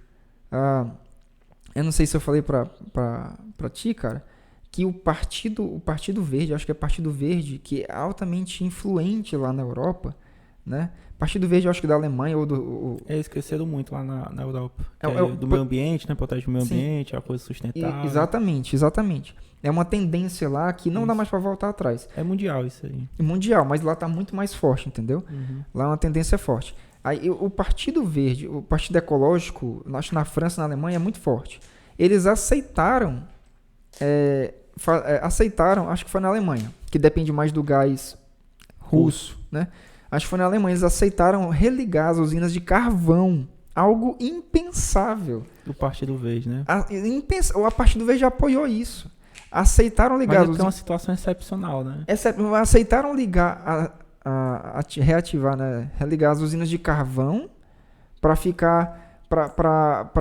Eu não sei se eu falei pra ti, cara, que o Partido Verde, acho que é Partido Verde, que é altamente influente lá na Europa, né? Partido Verde, eu acho que da Alemanha ou do... Esqueceram muito lá na Europa. Do meio ambiente, né? Protege o meio ambiente, a coisa sustentável. Exatamente. É uma tendência lá que não dá mais pra voltar atrás. É mundial isso aí. Mundial, mas lá tá muito mais forte, entendeu? Uhum. Lá é uma tendência forte. Aí, o Partido Verde, o Partido Ecológico, acho que na França e na Alemanha é muito forte. Eles aceitaram, acho que foi na Alemanha, que depende mais do gás russo, né? Acho que foi na Alemanha, eles aceitaram religar as usinas de carvão. Algo impensável. Do Partido Verde, né? O Partido Verde apoiou isso. Aceitaram ligar... Mas é uma situação excepcional, né? Aceitaram ligar... reativar, né? Religar as usinas de carvão para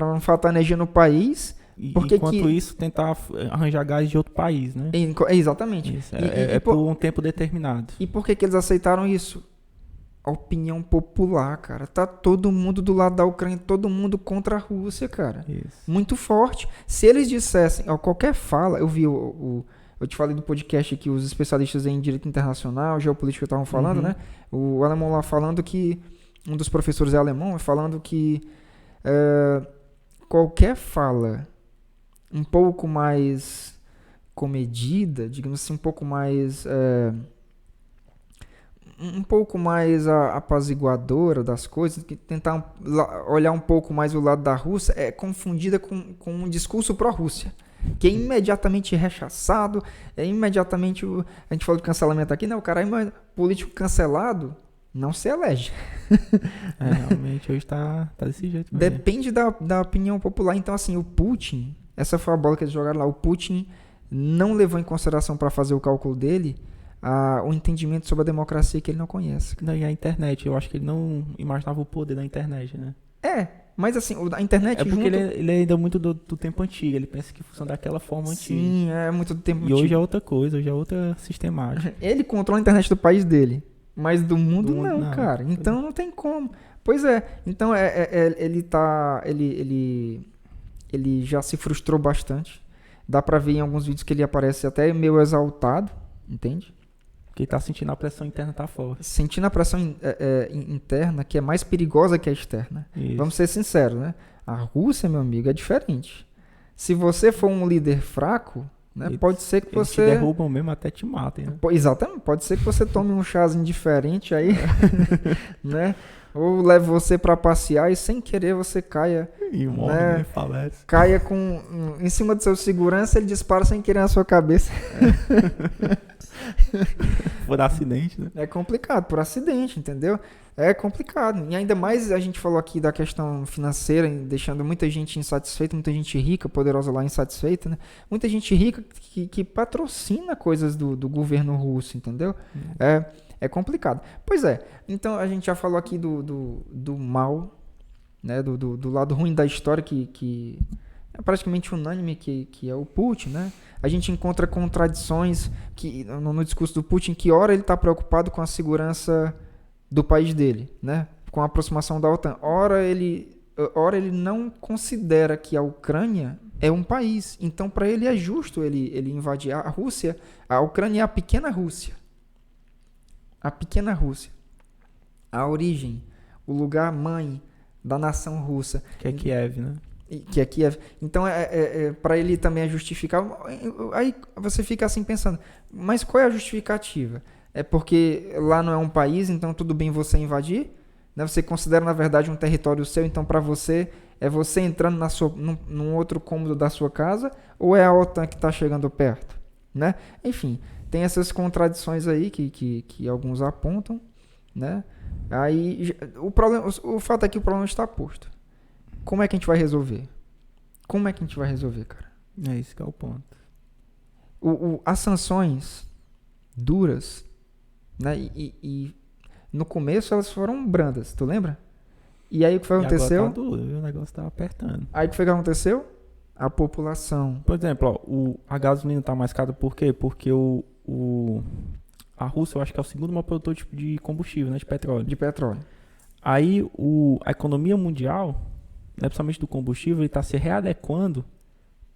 não faltar energia no país. Enquanto isso, tentar arranjar gás de outro país, né? Exatamente. Isso, por um tempo determinado. E por que eles aceitaram isso? A opinião popular, cara. Tá todo mundo do lado da Ucrânia, todo mundo contra a Rússia, cara. Isso. Muito forte. Se eles dissessem, qualquer fala, eu vi o Eu te falei do podcast que os especialistas em direito internacional, geopolítica estavam falando, né? O alemão lá falando que, um dos professores é alemão, falando que qualquer fala um pouco mais comedida, digamos assim, um pouco mais apaziguadora das coisas, que tentar olhar um pouco mais o lado da Rússia, é confundida com um discurso pró-Rússia, que é imediatamente rechaçado, a gente falou de cancelamento aqui, né? O cara político cancelado não se elege. Realmente hoje tá desse jeito mesmo. Depende da opinião popular. Então, assim, o Putin, essa foi a bola que eles jogaram lá, o Putin não levou em consideração para fazer o cálculo dele o entendimento sobre a democracia que ele não conhece. E a internet, eu acho que ele não imaginava o poder da internet, né? Mas assim, a internet... É porque ele é ainda muito do tempo antigo, ele pensa que funciona daquela forma antiga. Sim, é muito do tempo E antigo. hoje é outra coisa, hoje é outra sistemática. Ele controla a internet do país dele, mas do mundo não, cara. Então não tem como. Pois é, então ele já se frustrou bastante. Dá pra ver em alguns vídeos que ele aparece até meio exaltado, entende? Porque ele tá sentindo a pressão interna tá forte. Sentindo a pressão interna, que é mais perigosa que a externa. Isso. Vamos ser sinceros, né? A Rússia, meu amigo, é diferente. Se você for um líder fraco, né, pode ser que você... Eles te derrubam mesmo, até te matem, né? Exatamente. Pode ser que você tome um chazinho diferente aí, né? Ou leve você pra passear e sem querer você caia... E o homem falece. Caia em cima do seu segurança, ele dispara sem querer na sua cabeça. Por acidente, né? É complicado, por acidente, entendeu? É complicado. E ainda mais a gente falou aqui da questão financeira, deixando muita gente insatisfeita, muita gente rica, poderosa lá insatisfeita, né? Muita gente rica que patrocina coisas do governo russo, entendeu? É complicado. Pois é, então a gente já falou aqui do mal, né? Do lado ruim da história que é praticamente unânime, que é o Putin, né? A gente encontra contradições no discurso do Putin, que ora ele está preocupado com a segurança do país dele, né? Com a aproximação da OTAN. Ora ele não considera que a Ucrânia é um país. Então, para ele é justo ele invadir a Rússia. A Ucrânia é a pequena Rússia. A pequena Rússia. A origem, o lugar mãe da nação russa. Que é Kiev, né? Que é Kiev. Então, para ele também é justificável. Aí você fica assim pensando, mas qual é a justificativa? É porque lá não é um país, então tudo bem você invadir? Né? Você considera, na verdade, um território seu, então para você, é você entrando num outro cômodo da sua casa, ou é a OTAN que está chegando perto? Né? Enfim, tem essas contradições aí que alguns apontam, né? Aí, o fato é que o problema está posto. Como é que a gente vai resolver? Como é que a gente vai resolver, cara? É isso que é o ponto. As sanções duras, né? E no começo elas foram brandas, tu lembra? E aí o que foi que aconteceu? Agora tá duro, o negócio tá apertando. Aí o que foi que aconteceu? A população. Por exemplo, a gasolina tá mais cara por quê? Porque a Rússia, eu acho que é o segundo maior produtor de combustível, né? De petróleo. De petróleo. Aí a economia mundial, né, principalmente do combustível, ele está se readequando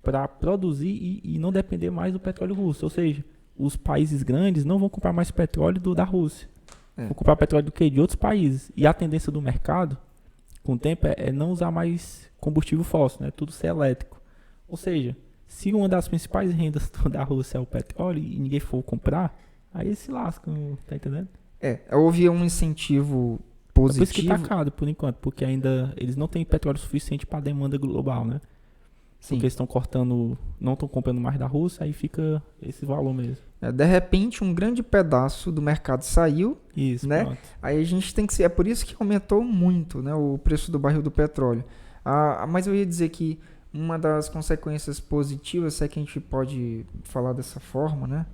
para produzir e não depender mais do petróleo russo. Ou seja, os países grandes não vão comprar mais petróleo da Rússia. Vão comprar petróleo do quê? De outros países. E a tendência do mercado, com o tempo, é não usar mais combustível fóssil, né? Tudo ser elétrico. Ou seja, se uma das principais rendas da Rússia é o petróleo e ninguém for comprar, aí eles se lascam, tá entendendo? Houve um incentivo positivo. É por isso que tá caro, por enquanto, porque ainda eles não têm petróleo suficiente para a demanda global, né? Sim. Porque eles estão cortando, não estão comprando mais da Rússia, aí fica esse valor mesmo. De repente, um grande pedaço do mercado saiu, Isso, né? pronto. Aí a gente tem que... É por isso que aumentou muito, né, o preço do barril do petróleo. Mas eu ia dizer que uma das consequências positivas, se é que a gente pode falar dessa forma, né?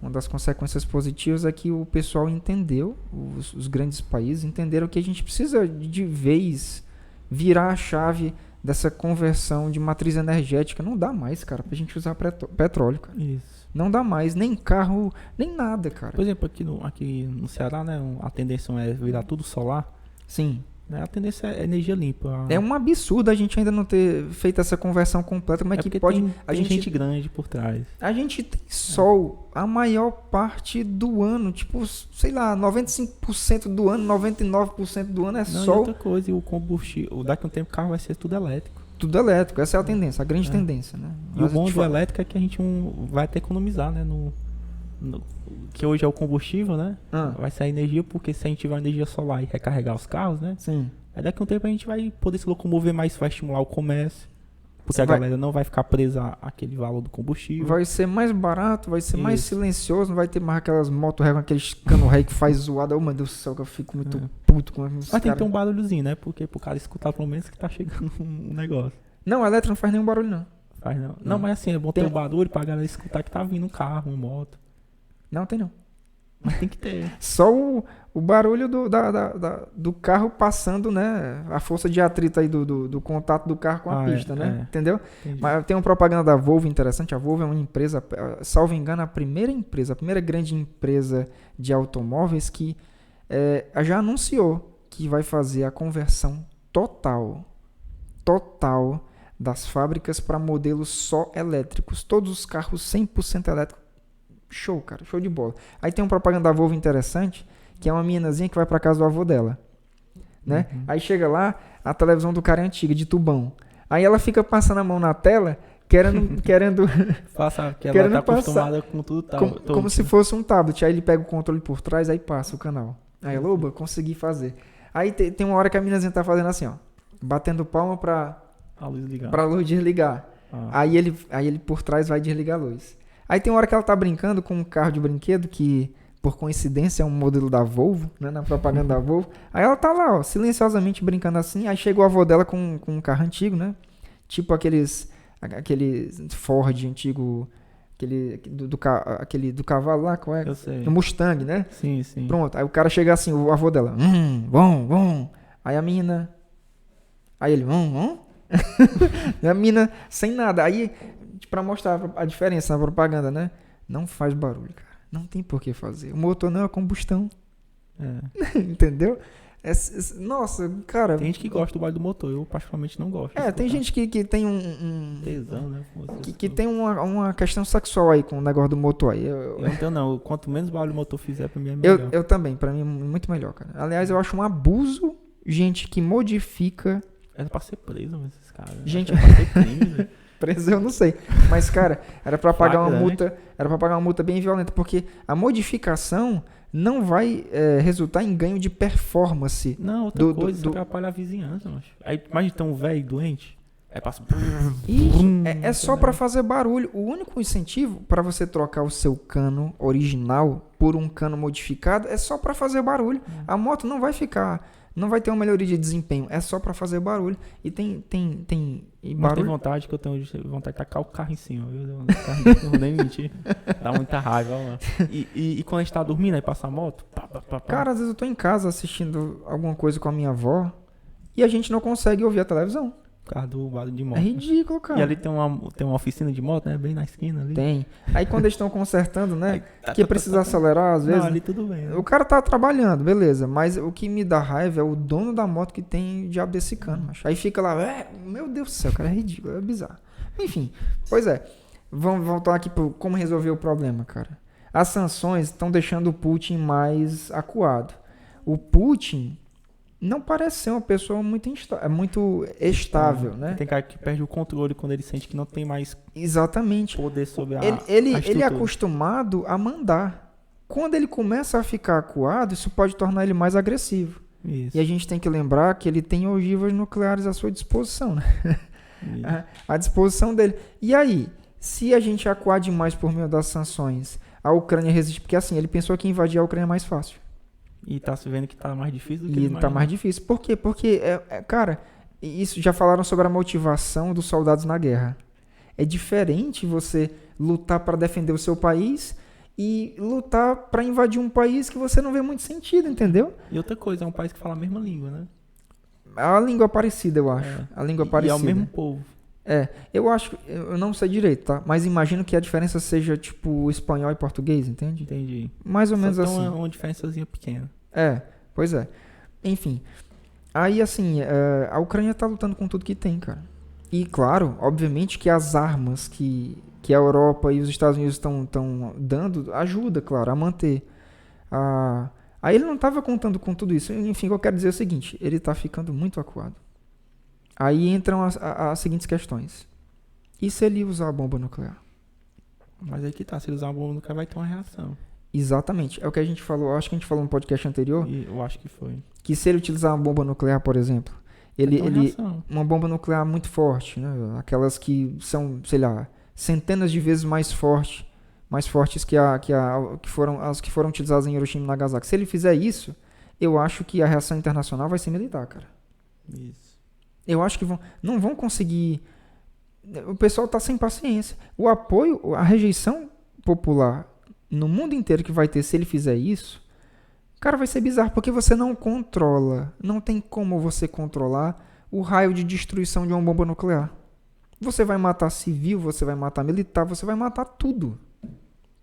Uma das consequências positivas é que o pessoal entendeu, os grandes países entenderam que a gente precisa de vez virar a chave dessa conversão de matriz energética. Não dá mais, cara, pra gente usar petróleo, cara. Isso. Não dá mais, nem carro, nem nada, cara. Por exemplo, aqui no Ceará, né, a tendência é virar tudo solar. Sim. Né? A tendência é energia limpa. É um absurdo a gente ainda não ter feito essa conversão completa. Como é que porque pode... tem gente grande por trás. A gente tem sol a maior parte do ano. Tipo, sei lá, 95% do ano, 99% do ano é Não, e sol. outra coisa, e o combustível, daqui a um tempo o carro vai ser tudo elétrico. Tudo elétrico. Essa é a tendência, a grande tendência, né? E o bom do elétrico é que a gente vai até economizar, né? Que hoje é o combustível, né? Vai sair energia, porque se a gente tiver energia solar e recarregar os carros, né? Sim. Aí daqui a um tempo a gente vai poder se locomover mais, vai estimular o comércio. Porque a galera não vai ficar presa àquele valor do combustível. Vai ser mais barato, vai ser mais silencioso, não vai ter mais aquelas motos com aqueles cano ré que faz zoada. Oh, meu Deus do céu, que eu fico muito puto com isso. Mas tem que ter um barulhozinho, né? Porque pro cara escutar pelo menos que tá chegando um negócio. Não, a elétrica não faz nenhum barulho, não. Faz não. Não, mas assim, é bom ter um barulho pra galera escutar que tá vindo um carro, uma moto. Não, tem não. Mas tem que ter. Só o barulho do carro passando, né? A força de atrito aí do contato do carro com a pista, né? Entendeu? Entendi. Mas tem uma propaganda da Volvo interessante. A Volvo é uma empresa, salvo engano, a primeira grande empresa de automóveis que já anunciou que vai fazer a conversão total das fábricas para modelos só elétricos. Todos os carros 100% elétricos. Show, cara. Show de bola. Aí tem uma propaganda da Volvo interessante, que é uma meninazinha que vai pra casa do avô dela, né? Aí chega lá, a televisão do cara é antiga, de tubão. Aí ela fica passando a mão na tela, querendo Passa, que ela querendo tá passar, acostumada com tudo como se fosse um tablet. Aí ele pega o controle por trás, aí passa o canal. Aí ela, oba, consegui fazer. Aí tem uma hora que a meninazinha tá fazendo assim, ó, batendo palma pra luz desligar. Aí ele por trás vai desligar a luz. Aí tem uma hora que ela tá brincando com um carro de brinquedo que, por coincidência, é um modelo da Volvo, né? Na propaganda da Volvo. Aí ela tá lá, ó, silenciosamente brincando assim. Aí chega o avô dela com um carro antigo, né? Tipo aquele Ford antigo, aquele do cavalo lá, qual é? Eu sei. Do Mustang, né? Sim, sim. Pronto, aí o cara chega assim, o avô dela, bom. Aí a menina, aí ele, E a mina sem nada. Aí, pra mostrar a diferença na propaganda, né? Não faz barulho, cara. Não tem por que fazer. O motor não é combustão. Entendeu? Nossa, cara. Tem gente que gosta do barulho do motor. Eu, particularmente, não gosto. Tem gente que tem tesão, né? Que tem uma questão sexual aí com o negócio do motor aí. Eu não tenho, não. Quanto menos barulho o motor fizer, pra mim é melhor. Eu também. Pra mim é muito melhor, cara. Aliás, eu acho um abuso gente que modifica. Era pra ser preso, esses caras. Gente, era pra ser crime, preso eu não sei. Mas, cara, era pra pagar uma multa. Era pra pagar uma multa bem violenta. Porque a modificação não vai resultar em ganho de performance. Não, outra coisa, isso atrapalha a vizinhança, macho. Aí, imagina ter um velho doente. Aí passa. É só pra fazer barulho. O único incentivo pra você trocar o seu cano original por um cano modificado é só pra fazer barulho. A moto não vai ficar. Não vai ter uma melhoria de desempenho, é só pra fazer barulho. E tem Mas barulho. tem vontade que eu tenho vontade de tacar o carro em cima, viu? Não vou nem mentir. Dá muita raiva, ó. E quando a gente tá dormindo, aí passa a moto. Cara, às vezes eu tô em casa assistindo alguma coisa com a minha avó e a gente não consegue ouvir a televisão. Por causa do barulho de moto. É ridículo, cara. E ali tem uma oficina de moto, né? Bem na esquina ali. Tem. Aí quando eles estão consertando, né? Que precisa acelerar, às vezes. Não, ali tudo bem. Né? O cara tá trabalhando, beleza. Mas o que me dá raiva é o dono da moto que tem diabo desse cano, macho. Aí fica lá, meu Deus do céu, cara, é ridículo, é bizarro. Enfim, pois é. Vamos voltar aqui para como resolver o problema, cara. As sanções estão deixando o Putin mais acuado. O Putin não parece ser uma pessoa muito estável, né? Tem cara que perde o controle quando ele sente que não tem mais poder sobre a ele é acostumado a mandar. Quando ele começa a ficar acuado, isso pode tornar ele mais agressivo. Isso. E a gente tem que lembrar que ele tem ogivas nucleares à sua disposição, né? À disposição dele. E aí, se a gente acuar demais por meio das sanções, a Ucrânia resiste, porque assim, ele pensou que invadir a Ucrânia é mais fácil. E tá se vendo que tá mais difícil do que tá mais difícil. Por quê? Porque, cara, isso já falaram sobre a motivação dos soldados na guerra. É diferente você lutar para defender o seu país e lutar para invadir um país que você não vê muito sentido, entendeu? E outra coisa, é um país que fala a mesma língua, né? A língua parecida, eu acho. A língua parecida. E é o mesmo povo. Eu acho, eu não sei direito, tá? Mas imagino que a diferença seja tipo espanhol e português, entende? Entendi. Mais ou menos então assim. É uma diferençazinha pequena. Pois é. Enfim. Aí, assim, a Ucrânia tá lutando com tudo que tem, cara. E, claro, obviamente que as armas que a Europa e os Estados Unidos estão dando ajuda, claro, a manter. Aí ele não tava contando com tudo isso. Enfim, o que eu quero dizer é o seguinte, ele tá ficando muito acuado. Aí entram as seguintes questões. E se ele usar a bomba nuclear? Mas aí que tá, se ele usar uma bomba nuclear vai ter uma reação. Exatamente. É o que a gente falou, acho que a gente falou no podcast anterior, E eu acho que foi. que se ele utilizar uma bomba nuclear, por exemplo, Vai ter uma reação. uma bomba nuclear muito forte, né? Aquelas que são, sei lá, centenas de vezes mais fortes que foram as que foram utilizadas em Hiroshima e Nagasaki. Se ele fizer isso, eu acho que a reação internacional vai ser militar, cara. Isso. Eu acho que não vão conseguir. O pessoal tá sem paciência. O apoio, a rejeição popular no mundo inteiro que vai ter se ele fizer isso, cara, vai ser bizarro, porque você não controla, não tem como você controlar o raio de destruição de uma bomba nuclear. Você vai matar civil, você vai matar militar, você vai matar tudo.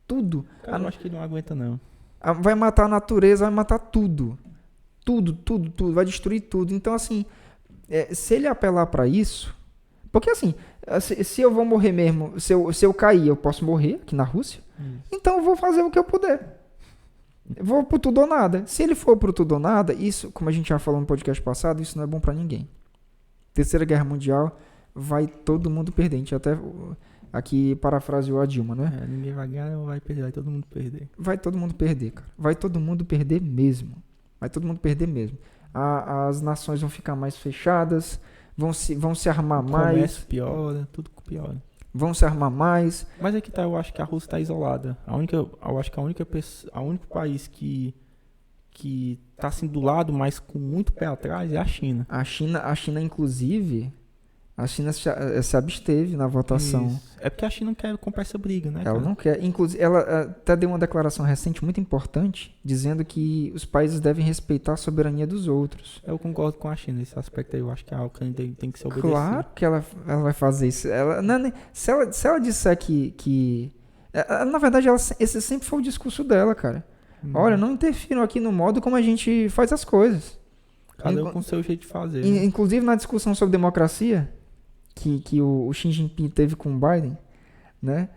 Tudo. Cara, eu acho que ele não aguenta, não. Vai matar a natureza, vai matar tudo. Tudo, vai destruir tudo. Então, assim, se ele apelar pra isso, porque assim, se eu vou morrer mesmo, se eu cair, eu posso morrer aqui na Rússia, então eu vou fazer o que eu puder. Eu vou pro tudo ou nada. Se ele for pro tudo ou nada, isso, como a gente já falou no podcast passado, isso não é bom pra ninguém. Terceira Guerra Mundial, vai todo mundo perder. A gente até aqui parafraseou a Dilma, né? Ninguém vai ganhar ou vai perder, vai todo mundo perder. Vai todo mundo perder, cara. Vai todo mundo perder mesmo. Vai todo mundo perder mesmo. As nações vão ficar mais fechadas, vão se armar mais. Comércio piora, tudo piora. Vão se armar mais. Mas é que tá, eu acho que a Rússia tá isolada. Eu acho que o único país que tá assim do lado, mas com muito pé atrás, é a China. A China inclusive, a China se absteve na votação. Isso. É porque a China não quer comprar essa briga, né? Ela cara? não quer. Inclusive, ela até deu uma declaração recente muito importante, dizendo que os países devem respeitar a soberania dos outros. Eu concordo com a China nesse aspecto aí. Eu acho que a Ucrânia tem que ser obedecida. Claro que ela vai fazer isso. Se ela disser que na verdade, esse sempre foi o discurso dela, cara. Olha, não interfiram aqui no modo como a gente faz as coisas. Cada um com o seu jeito de fazer. Né? Inclusive na discussão sobre democracia que o Xi Jinping teve com o Biden, né?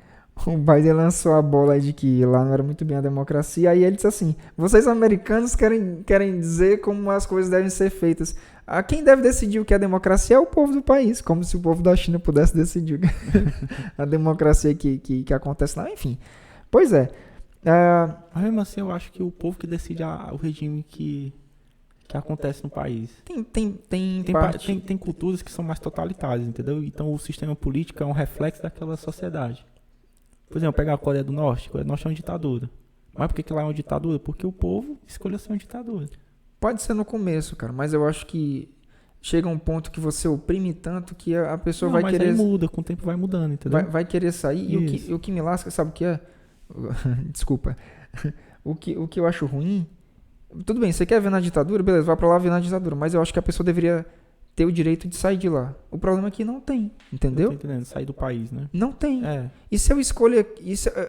O Biden lançou a bola de que lá não era muito bem a democracia. Aí ele disse assim: vocês americanos querem dizer como as coisas devem ser feitas. Quem deve decidir o que é democracia é o povo do país, como se o povo da China pudesse decidir a democracia que acontece lá. Enfim, pois é. Mas mesmo assim, eu acho que o povo que decide o regime que acontece no país. Tem culturas que são mais totalitárias, entendeu? Então o sistema político é um reflexo daquela sociedade. Por exemplo, pegar a Coreia do Norte. A Coreia do Norte é uma ditadura. Mas por que lá é uma ditadura? Porque o povo escolheu ser uma ditadura. Pode ser no começo, cara, mas eu acho que chega um ponto que você oprime tanto que a pessoa vai querer... Mas aí muda, com o tempo vai mudando, entendeu? Vai querer sair. E o que me lasca, sabe o que é? Desculpa. O que eu acho ruim... Tudo bem, você quer ver na ditadura? Beleza, vai pra lá ver na ditadura. Mas eu acho que a pessoa deveria ter o direito de sair de lá. O problema é que não tem, entendeu? Eu tô entendendo, sair do país, né? Não tem. É. E se eu escolher...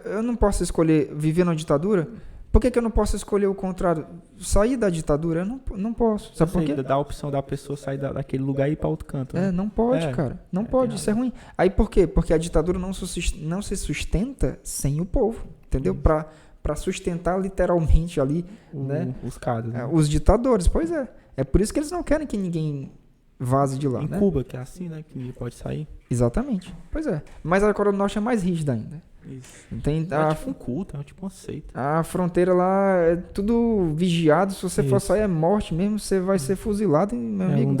eu não posso escolher viver na ditadura? Por que eu não posso escolher o contrário? Sair da ditadura? Eu não posso. Sabe por quê? Dá a opção da pessoa sair daquele lugar e ir pra outro canto. Né? Não pode, cara. Não pode, isso é ruim. Aí por quê? Porque a ditadura não se sustenta sem o povo, entendeu? Pra sustentar literalmente ali, né? Os caras. Né? Os ditadores, pois é. É por isso que eles não querem que ninguém vaze de lá, em né? Cuba, que é assim, né? Que ninguém pode sair. Exatamente. Pois é. Mas a Coreia do Norte é mais rígida ainda. Isso. Tem É tipo um culto, é tipo uma seita. A fronteira lá é tudo vigiado. Se você for sair, é morte mesmo. Você vai ser fuzilado. E, meu amigo,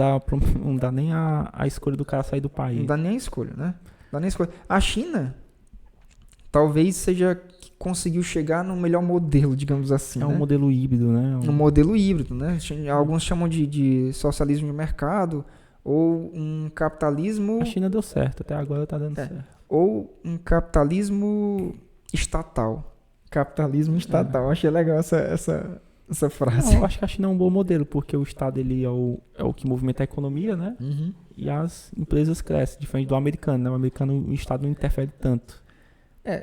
não dá nem a escolha do cara sair do país. não dá nem a escolha, né? Não dá nem a escolha. A China talvez seja que conseguiu chegar no melhor modelo, digamos assim. É um né? modelo híbrido, né? Um modelo híbrido, né? Alguns chamam de socialismo de mercado ou um capitalismo... A China deu certo, até agora tá dando certo. Ou um capitalismo estatal. Capitalismo estatal. Achei legal essa frase. Não, eu acho que a China é um bom modelo, porque o Estado ele é o que movimenta a economia, né? Uhum. E as empresas crescem, diferente do americano, né? O americano, o Estado não interfere tanto.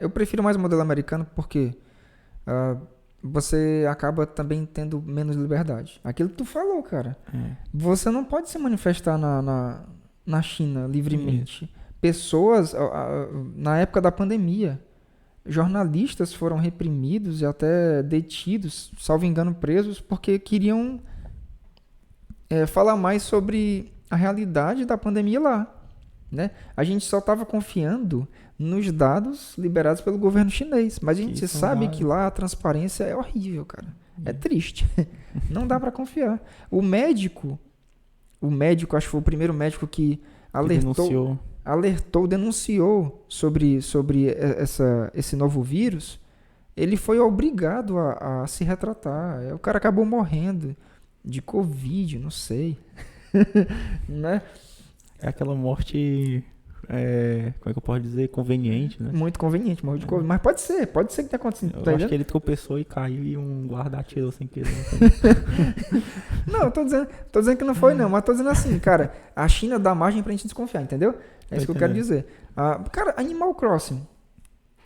Eu prefiro mais o modelo americano porque você acaba também tendo menos liberdade. Aquilo que tu falou, cara. Você não pode se manifestar na China livremente. Pessoas, na época da pandemia, jornalistas foram reprimidos e até detidos, salvo engano presos, porque queriam falar mais sobre a realidade da pandemia lá, né? A gente só estava confiando nos dados liberados pelo governo chinês, mas a gente sabe que lá a transparência é horrível, cara. É triste. Não dá para confiar. O médico, acho que foi o primeiro médico que denunciou sobre esse novo vírus. Ele foi obrigado a se retratar. O cara acabou morrendo de Covid, não sei. Né? É aquela morte, como é que eu posso dizer, conveniente, né? Muito conveniente, morreu de Covid. Mas pode ser que tenha acontecido. Eu acho que ele tropeçou e caiu e um guarda atirou sem querer. Não, tô dizendo que não foi não, mas tô dizendo assim, cara, a China dá margem pra gente desconfiar, entendeu? É isso que eu quero dizer. Cara, Animal Crossing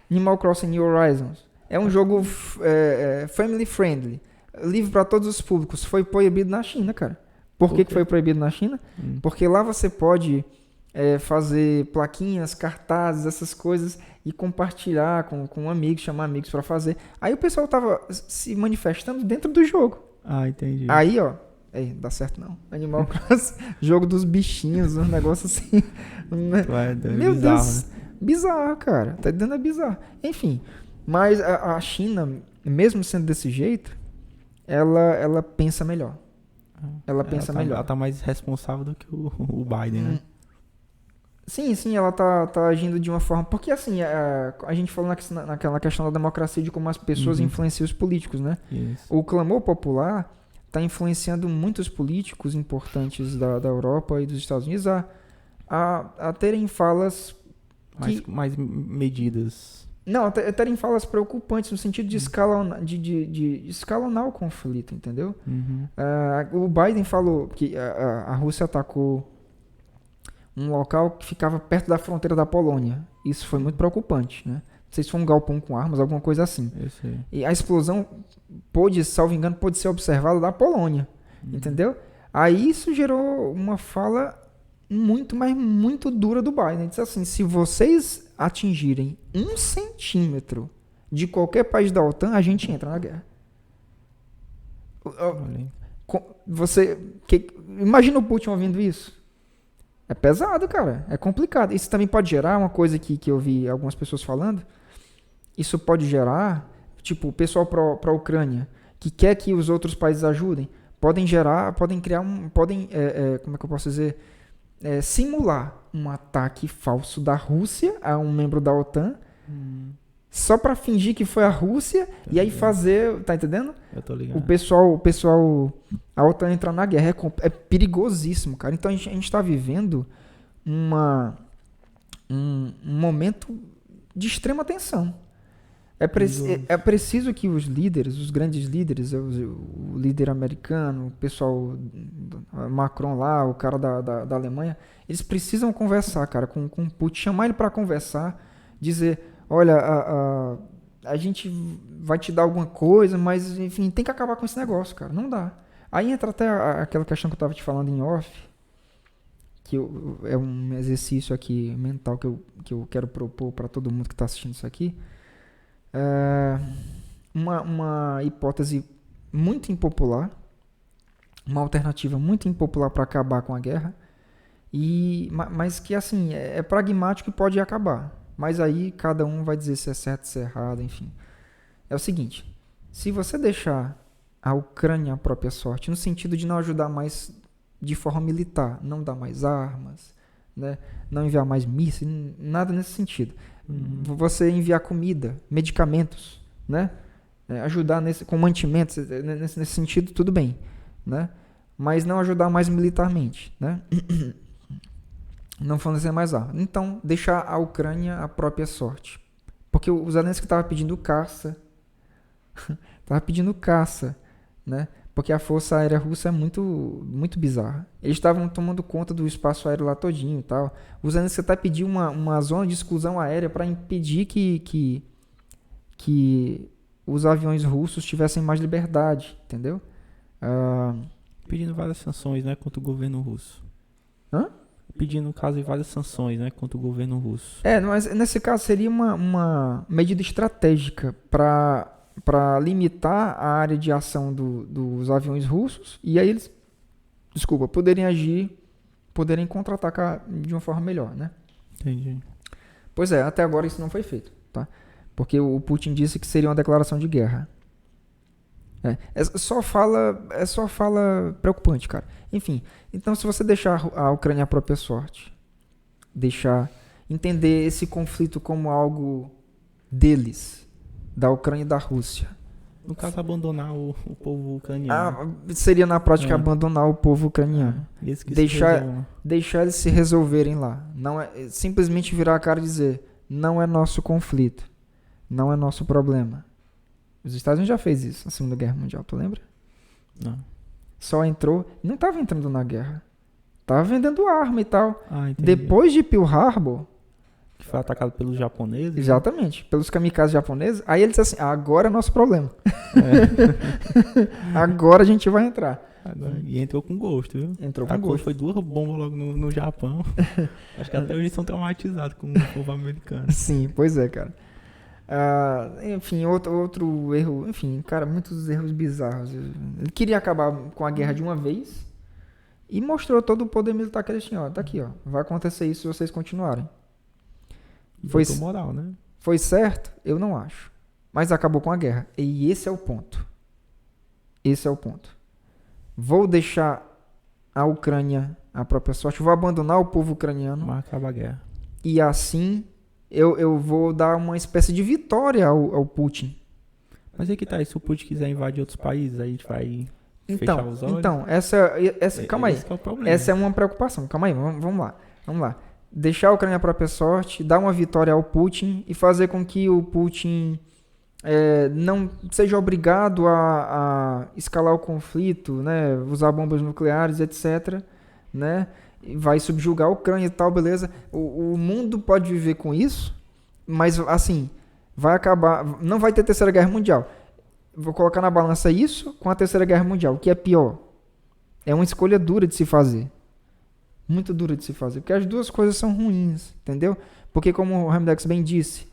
New Horizons, é um jogo family friendly, livre pra todos os públicos, foi proibido na China, cara. Por que foi proibido na China? Porque lá você pode fazer plaquinhas, cartazes, essas coisas e compartilhar com amigos, chamar amigos pra fazer. Aí o pessoal tava se manifestando dentro do jogo. Ah, entendi. Aí, ó, dá certo não. Animal Crossing, jogo dos bichinhos, um negócio assim. Meu bizarro, Deus, né? bizarro, cara. Tá dizendo bizarro. Enfim, mas a China, mesmo sendo desse jeito, ela pensa melhor. Ela pensa melhor. Ela tá mais responsável do que o Biden, né? Sim, ela tá agindo de uma forma... Porque, assim, a gente falou naquela questão da democracia, de como as pessoas influenciam os políticos, né? Isso. O clamor popular tá influenciando muitos políticos importantes da Europa e dos Estados Unidos a terem falas... Mais medidas. Não, terem falas preocupantes no sentido de escalonar o conflito, entendeu? O Biden falou que a Rússia atacou um local que ficava perto da fronteira da Polônia. Isso foi muito preocupante, né? Não sei se foi um galpão com armas, alguma coisa assim. E a explosão salvo engano, pôde ser observada da Polônia, entendeu? Aí isso gerou uma fala muito, mas muito dura do Biden. Ele disse assim, se vocês atingirem 1 centímetro de qualquer país da OTAN, a gente entra na guerra. Imagina o Putin ouvindo isso. É pesado, cara. É complicado. Isso também pode gerar uma coisa que eu vi algumas pessoas falando. Isso pode gerar, tipo, o pessoal para a Ucrânia, que quer que os outros países ajudem, podem criar como é que eu posso dizer? Simular um ataque falso da Rússia a um membro da OTAN, só para fingir que foi a Rússia e aí fazer, tá entendendo? Eu tô ligado. O pessoal, a OTAN entrar na guerra é perigosíssimo, cara. Então a gente tá vivendo um momento de extrema tensão. É preciso que os líderes, os grandes líderes, o líder americano, o pessoal Macron lá, o cara da Alemanha, eles precisam conversar, cara, com o Putin, chamar ele para conversar, dizer, olha, a gente vai te dar alguma coisa, mas, enfim, tem que acabar com esse negócio, cara, não dá. Aí entra até aquela questão que eu tava te falando em off, que é um exercício aqui mental que eu quero propor para todo mundo que está assistindo isso aqui. Uma hipótese muito impopular, uma alternativa muito impopular para acabar com a guerra, mas que assim é pragmático e pode acabar, mas aí cada um vai dizer se é certo, se é errado, enfim. É o seguinte, se você deixar a Ucrânia à própria sorte, no sentido de não ajudar mais de forma militar, não dar mais armas, né, não enviar mais mísseis, nada nesse sentido. Você enviar comida, medicamentos, né? Ajudar com mantimentos, nesse sentido, tudo bem, né? Mas não ajudar mais militarmente, né? Não fornecer mais armas. Então, deixar a Ucrânia à própria sorte. Porque o Zelensky estava pedindo caça, né? Porque a força aérea russa é muito, muito bizarra. Eles estavam tomando conta do espaço aéreo lá todinho e tal. O Zelensky até pediu uma zona de exclusão aérea para impedir que os aviões russos tivessem mais liberdade, entendeu? Pedindo várias sanções, né, contra o governo russo. Hã? Pedindo, no caso, várias sanções, né, contra o governo russo. Mas nesse caso seria uma medida estratégica para limitar a área de ação dos aviões russos e aí eles, poderem agir, poderem contra-atacar de uma forma melhor, né? Entendi. Pois é, até agora isso não foi feito, tá? Porque o Putin disse que seria uma declaração de guerra. É só fala preocupante, cara. Enfim, então se você deixar a Ucrânia à própria sorte, deixar entender esse conflito como algo deles, da Ucrânia e da Rússia. No caso, abandonar o povo ucraniano. Seria na prática abandonar o povo ucraniano. Deixar eles se resolverem lá. Não é simplesmente virar a cara e dizer, não é nosso conflito, não é nosso problema. Os Estados Unidos já fez isso na Segunda Guerra Mundial, tu lembra? Não. Só entrou, não estava entrando na guerra, estava vendendo arma e tal. Entendi. Depois de Pearl Harbor, que foi atacado pelos japoneses. Exatamente, pelos kamikazes japoneses. Aí eles disseram assim, agora é nosso problema. Agora a gente vai entrar. E entrou com gosto, viu? Entrou com gosto. Foi 2 bombas logo no Japão. Acho que até hoje são traumatizados com o povo americano. Sim, pois é, cara. Enfim, outro erro. Enfim, cara, muitos erros bizarros. Ele queria acabar com a guerra de uma vez e mostrou todo o poder militar que ele tinha. Ó, tá aqui, ó. Vai acontecer isso se vocês continuarem. Foi moral, né? Foi certo? Eu não acho. Mas acabou com a guerra. E esse é o ponto. Esse é o ponto. Vou deixar a Ucrânia à própria sorte. Vou abandonar o povo ucraniano. Mas acaba a guerra. E assim eu vou dar uma espécie de vitória ao Putin. Mas aí que tá. E se o Putin quiser invadir outros países, aí a gente vai fechar os olhos? Então, calma aí. Esse que é o problema. Essa é uma preocupação. Calma aí, vamos lá. Deixar a Ucrânia à própria sorte, dar uma vitória ao Putin e fazer com que o Putin não seja obrigado a escalar o conflito, né, usar bombas nucleares, etc., né, vai subjugar a Ucrânia e tal, beleza. O mundo pode viver com isso, mas assim, vai acabar, não vai ter terceira guerra mundial. Vou colocar na balança isso com a terceira guerra mundial. O que é pior? É uma escolha dura de se fazer. Muito dura de se fazer, porque as duas coisas são ruins, entendeu? Porque como o Ramidex bem disse,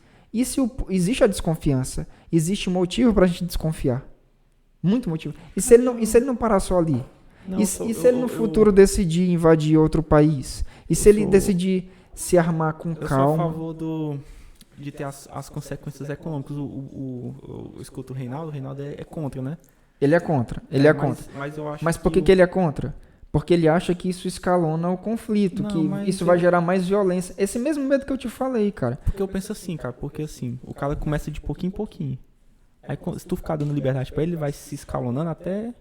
existe a desconfiança, existe motivo pra gente desconfiar. Muito motivo. E se ele não parar só ali? Se ele no futuro decidir invadir outro país? E se ele decidir se armar com calma? Eu sou a favor de ter as consequências econômicas. Eu escuto o Reinaldo é contra, né? Ele é contra. Mas eu acho Mas por que ele é contra? Porque ele acha que isso escalona o conflito, isso vai gerar mais violência. Esse mesmo medo que eu te falei, cara. Porque eu penso assim, cara, o cara começa de pouquinho em pouquinho. Aí se tu ficar dando liberdade pra ele vai se escalonando até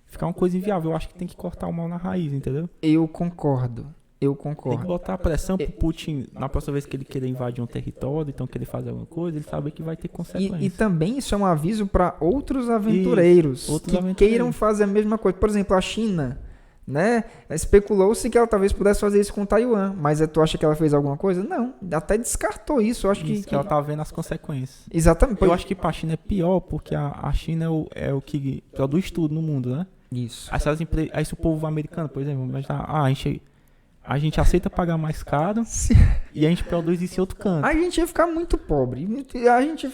ficar uma coisa inviável. Eu acho que tem que cortar o mal na raiz, entendeu? Eu concordo. Tem que botar a pressão pro Putin, na próxima vez que ele querer invadir um território, então querer fazer alguma coisa, ele sabe que vai ter consequências. E também isso é um aviso para outros aventureiros queiram fazer a mesma coisa. Por exemplo, a China, né? Especulou-se que ela talvez pudesse fazer isso com Taiwan, mas tu acha que ela fez alguma coisa? Não, até descartou isso. Eu acho que ela tá vendo as consequências. Exatamente. Eu acho que pra China é pior, porque a China é o que produz tudo no mundo, né? Isso. Aí se o povo americano, por exemplo, a gente aceita pagar mais caro e a gente produz isso em outro canto. A gente ia ficar muito pobre. A gente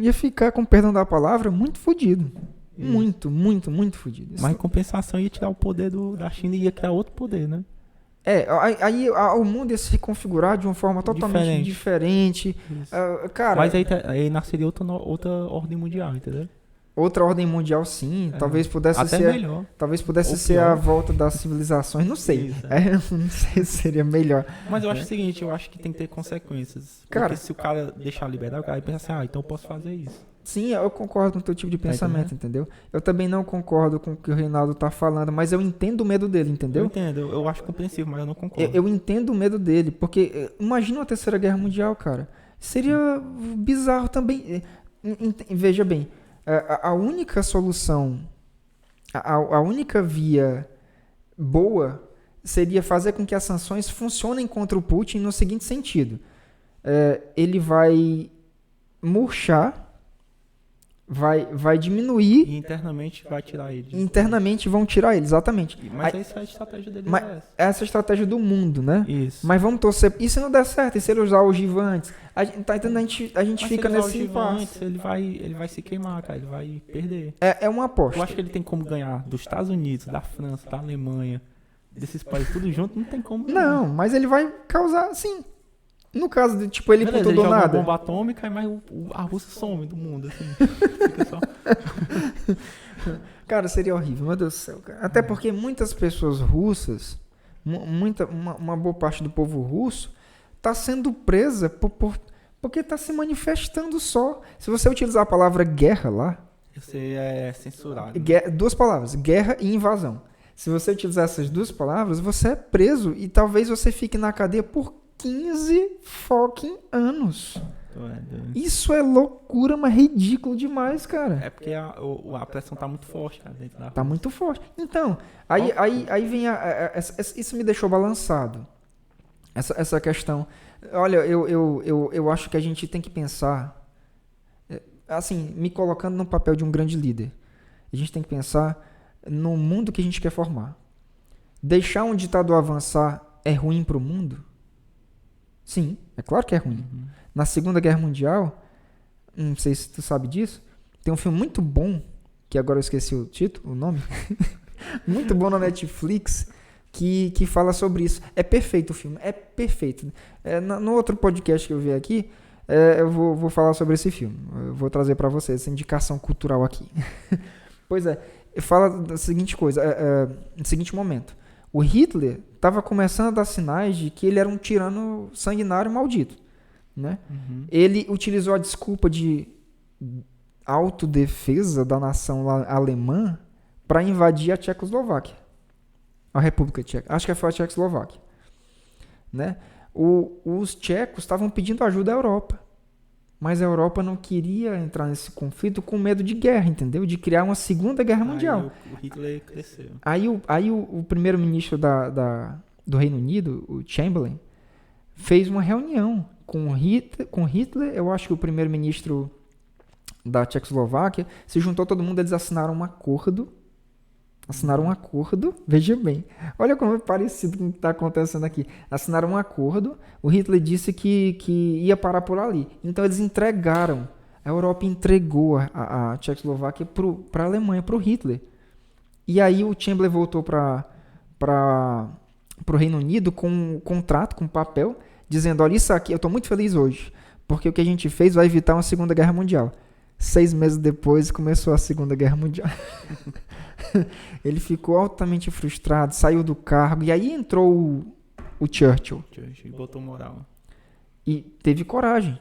ia ficar, com perdão da palavra, muito fodido. Muito, muito, muito fodido. Mas em compensação ia tirar o poder da China e ia criar outro poder, né? Aí o mundo ia se configurar de uma forma totalmente diferente. Cara, mas aí nasceria outra ordem mundial, entendeu? Outra ordem mundial, sim. Talvez pudesse até ser. Melhor. Talvez pudesse ser a volta das civilizações. Não sei. Não sei se seria melhor. Mas eu acho o seguinte, eu acho que tem que ter consequências. Cara, porque se o cara deixar liberar, o cara vai pensar assim, então eu posso fazer isso. Sim, eu concordo com o teu tipo de pensamento, entendeu? Eu também não concordo com o que o Reinaldo tá falando, mas eu entendo o medo dele, entendeu? Eu entendo, eu acho compreensível, mas eu não concordo. Eu entendo o medo dele, porque imagina a Terceira Guerra Mundial, cara. Seria bizarro também. Veja bem, a única solução, a única via boa seria fazer com que as sanções funcionem contra o Putin no seguinte sentido. Ele vai murchar vai diminuir, E internamente vai tirar ele. internamente vão tirar ele, exatamente. Mas essa é a estratégia dele. Mas essa é a estratégia do mundo, né? Isso. Mas vamos torcer. E se não der certo? E se ele usar o ogiva antes? Tá entendendo? A gente Mas fica se ele usar nesse o Givan impasse. antes, ele vai se queimar, cara. Ele vai perder. É uma Eu aposta. acho que ele tem como ganhar dos Estados Unidos, da França, da Alemanha, desses países tudo junto, não tem como. Não, mas ele vai causar, sim. No caso de, tipo, ele Beleza, por ele tudo ou joga uma nada. bomba atômica, mas a Rússia some do mundo, assim. Fica só... Cara, seria horrível, meu Deus do céu, cara. Até porque muitas pessoas russas, uma boa parte do povo russo, tá sendo presa porque tá se manifestando só. Se você utilizar a palavra guerra lá, Você é censurado. duas palavras, guerra e invasão. Se você utilizar essas duas palavras, você é preso e talvez você fique na cadeia por 15 fucking anos. Isso é loucura, mas ridículo demais, cara. É porque a pressão tá muito forte, cara, dentro da Tá muito forte. Então, aí vem isso me deixou balançado. Essa questão. Olha, eu acho que a gente tem que pensar, assim, me colocando no papel de um grande líder. A gente tem que pensar no mundo que a gente quer formar. Deixar um ditador avançar é ruim pro mundo? Sim, é claro que é ruim. Uhum. Na Segunda Guerra Mundial, não sei se tu sabe disso, tem um filme muito bom, que agora eu esqueci o título, o nome, muito bom na Netflix, que fala sobre isso. É perfeito o filme, é perfeito. No outro podcast que eu vi aqui, eu vou falar sobre esse filme. Eu vou trazer para vocês essa indicação cultural aqui. Pois é, fala da seguinte coisa, no seguinte momento. O Hitler estava começando a dar sinais de que ele era um tirano sanguinário maldito, né? Uhum. Ele utilizou a desculpa de autodefesa da nação alemã para invadir a Tchecoslováquia, a República Tcheca. Acho que foi a Tchecoslováquia, né? Os tchecos estavam pedindo ajuda à Europa, mas a Europa não queria entrar nesse conflito com medo de guerra, entendeu? De criar uma Segunda Guerra Mundial. Aí o Hitler cresceu. Aí o primeiro-ministro do Reino Unido, o Chamberlain, fez uma reunião com Hitler, eu acho que o primeiro-ministro da Tchecoslováquia, se juntou todo mundo, eles assinaram um acordo, veja bem, olha como é parecido com o que está acontecendo aqui, assinaram um acordo, o Hitler disse que ia parar por ali, então eles entregaram, a Europa entregou a Tchecoslováquia para a Alemanha, para o Hitler, e aí o Chamberlain voltou para o Reino Unido com um contrato, com um papel, dizendo, olha, isso aqui, eu estou muito feliz hoje, porque o que a gente fez vai evitar uma Segunda Guerra Mundial. 6 meses depois começou a Segunda Guerra Mundial. Ele ficou altamente frustrado, saiu do cargo, e aí entrou o Churchill. E botou moral. E teve coragem.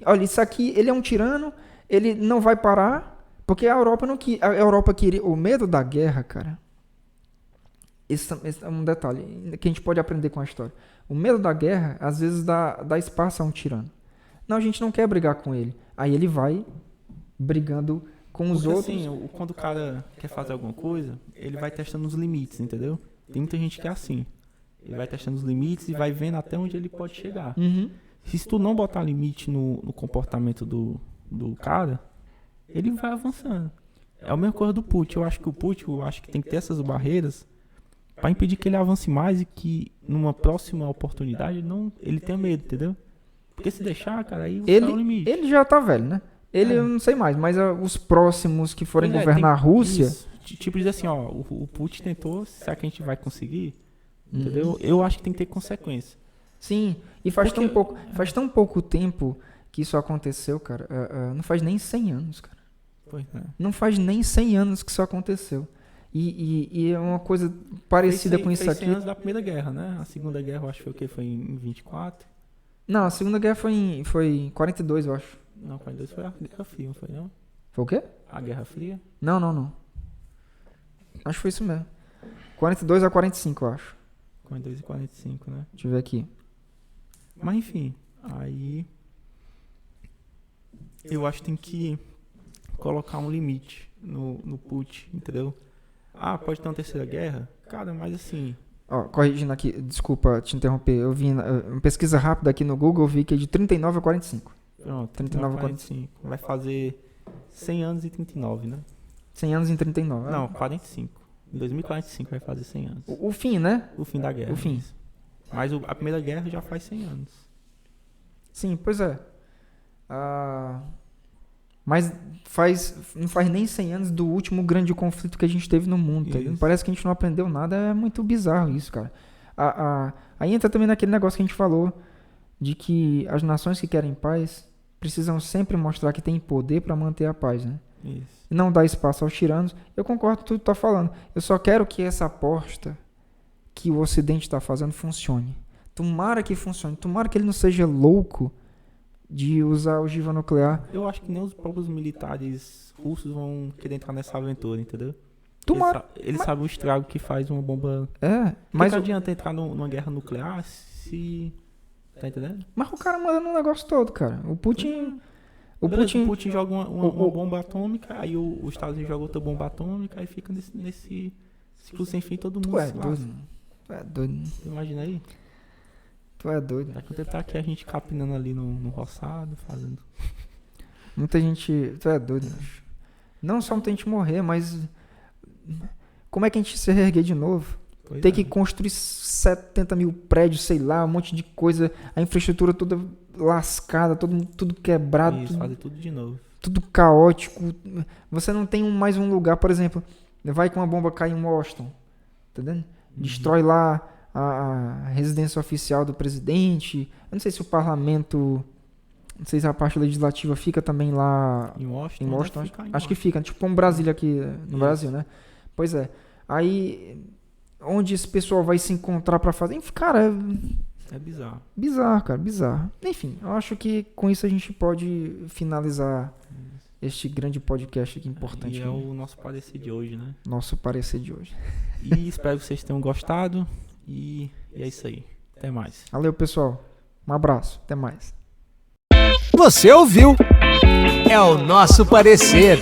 Olha, isso aqui, ele é um tirano, ele não vai parar, porque a Europa queria... O medo da guerra, cara, esse é um detalhe que a gente pode aprender com a história. O medo da guerra, às vezes, dá espaço a um tirano. Não, a gente não quer brigar com ele. Aí ele vai brigando com os outros. Assim, quando o cara quer fazer alguma coisa, ele vai testando os limites, entendeu? Tem muita gente que é assim. Ele vai testando os limites e vai vendo até onde ele pode chegar. Uhum. Se tu não botar limite no comportamento do cara, ele vai avançando. É a mesma coisa do Putin. Eu acho que tem que ter essas barreiras para impedir que ele avance mais e que numa próxima oportunidade ele tenha medo, entendeu? Porque se deixar, cara, aí é o limite. Ele já tá velho, né? Eu não sei mais, mas os próximos que forem governar a Rússia... Isso. Tipo, dizer assim, ó, o Putin tentou, será que a gente vai conseguir? Entendeu? Eu acho que tem que ter consequência. Sim, e faz tão pouco tempo que isso aconteceu, cara. Não faz nem 100 anos, cara. Pois é. Não faz nem 100 anos que isso aconteceu. E é uma coisa parecida com isso aqui. 100 anos da Primeira Guerra, né? A Segunda Guerra, eu acho que foi o quê? Foi em 24? Não, a Segunda Guerra foi em 42, eu acho. Não, 42 foi a Guerra Fria, não foi não? Foi o quê? A Guerra Fria? Não. Acho que foi isso mesmo. 42 a 45, eu acho. 42 e 45, né? Deixa eu ver aqui. Mas enfim, aí eu acho que tem que colocar um limite no Putin, entendeu? Ah, pode ter uma terceira guerra? Cara, mas assim... Ó, corrigindo aqui, desculpa te interromper, eu vi uma pesquisa rápida aqui no Google, eu vi que é de 39 a 45. Pronto, 39 a 45. Vai fazer 100 anos e 39, né? 100 anos em 39. Não, 45. Em 2045 vai fazer 100 anos. O fim, né? O fim da guerra. O fim. Isso. Mas a primeira guerra já faz 100 anos. Sim, pois é. Mas não faz nem 100 anos do último grande conflito que a gente teve no mundo. Tá? Parece que a gente não aprendeu nada. É muito bizarro isso, cara. Aí entra também naquele negócio que a gente falou de que as nações que querem paz precisam sempre mostrar que tem poder para manter a paz, né? Isso. E não dar espaço aos tiranos. Eu concordo com tudo que tu tá falando. Eu só quero que essa aposta que o Ocidente está fazendo funcione. Tomara que funcione. Tomara que ele não seja louco de usar ogiva nuclear. Eu acho que nem os próprios militares russos vão querer entrar nessa aventura, entendeu? Tomara. Eles sabem o estrago que faz uma bomba. Mas não adianta entrar numa guerra nuclear se... Tá entendendo? Mas o cara manda no negócio todo, cara. O Putin joga uma bomba atômica, aí os Estados Unidos jogam outra bomba atômica, aí fica nesse ciclo sem fim, todo mundo Tu é se doido, lasca. mano. Tu é doido. Imagina aí. Tu é doido. Daqui a tempo tá aqui a gente capinando ali no roçado, fazendo... Muita gente... Tu é doido, macho. Não só muita gente morrer, mas... Como é que a gente se reerguer de novo? Pois Ter é. que construir 70 mil prédios, sei lá, um monte de coisa, a infraestrutura toda lascada, tudo quebrado, Isso, fazer tudo de novo. tudo caótico. Você não tem mais um lugar, por exemplo, vai que uma bomba cai em Washington, tá entendendo? Destrói lá a residência oficial do presidente. Eu não sei se o parlamento, não sei se a parte legislativa fica também lá Em Washington? em Washington. Deve ficar em Acho que fica, tipo como Brasília aqui no Isso. Brasil, né? Pois é. Aí, onde esse pessoal vai se encontrar pra fazer? Enfim, cara, É bizarro. bizarro, cara, bizarro. Enfim, eu acho que com isso a gente pode finalizar este grande podcast aqui importante. E é o nosso parecer de hoje, né? Nosso parecer de hoje. E espero que vocês tenham gostado. E é isso aí. Até mais. Valeu, pessoal. Um abraço. Até mais. Você ouviu? É o nosso parecer.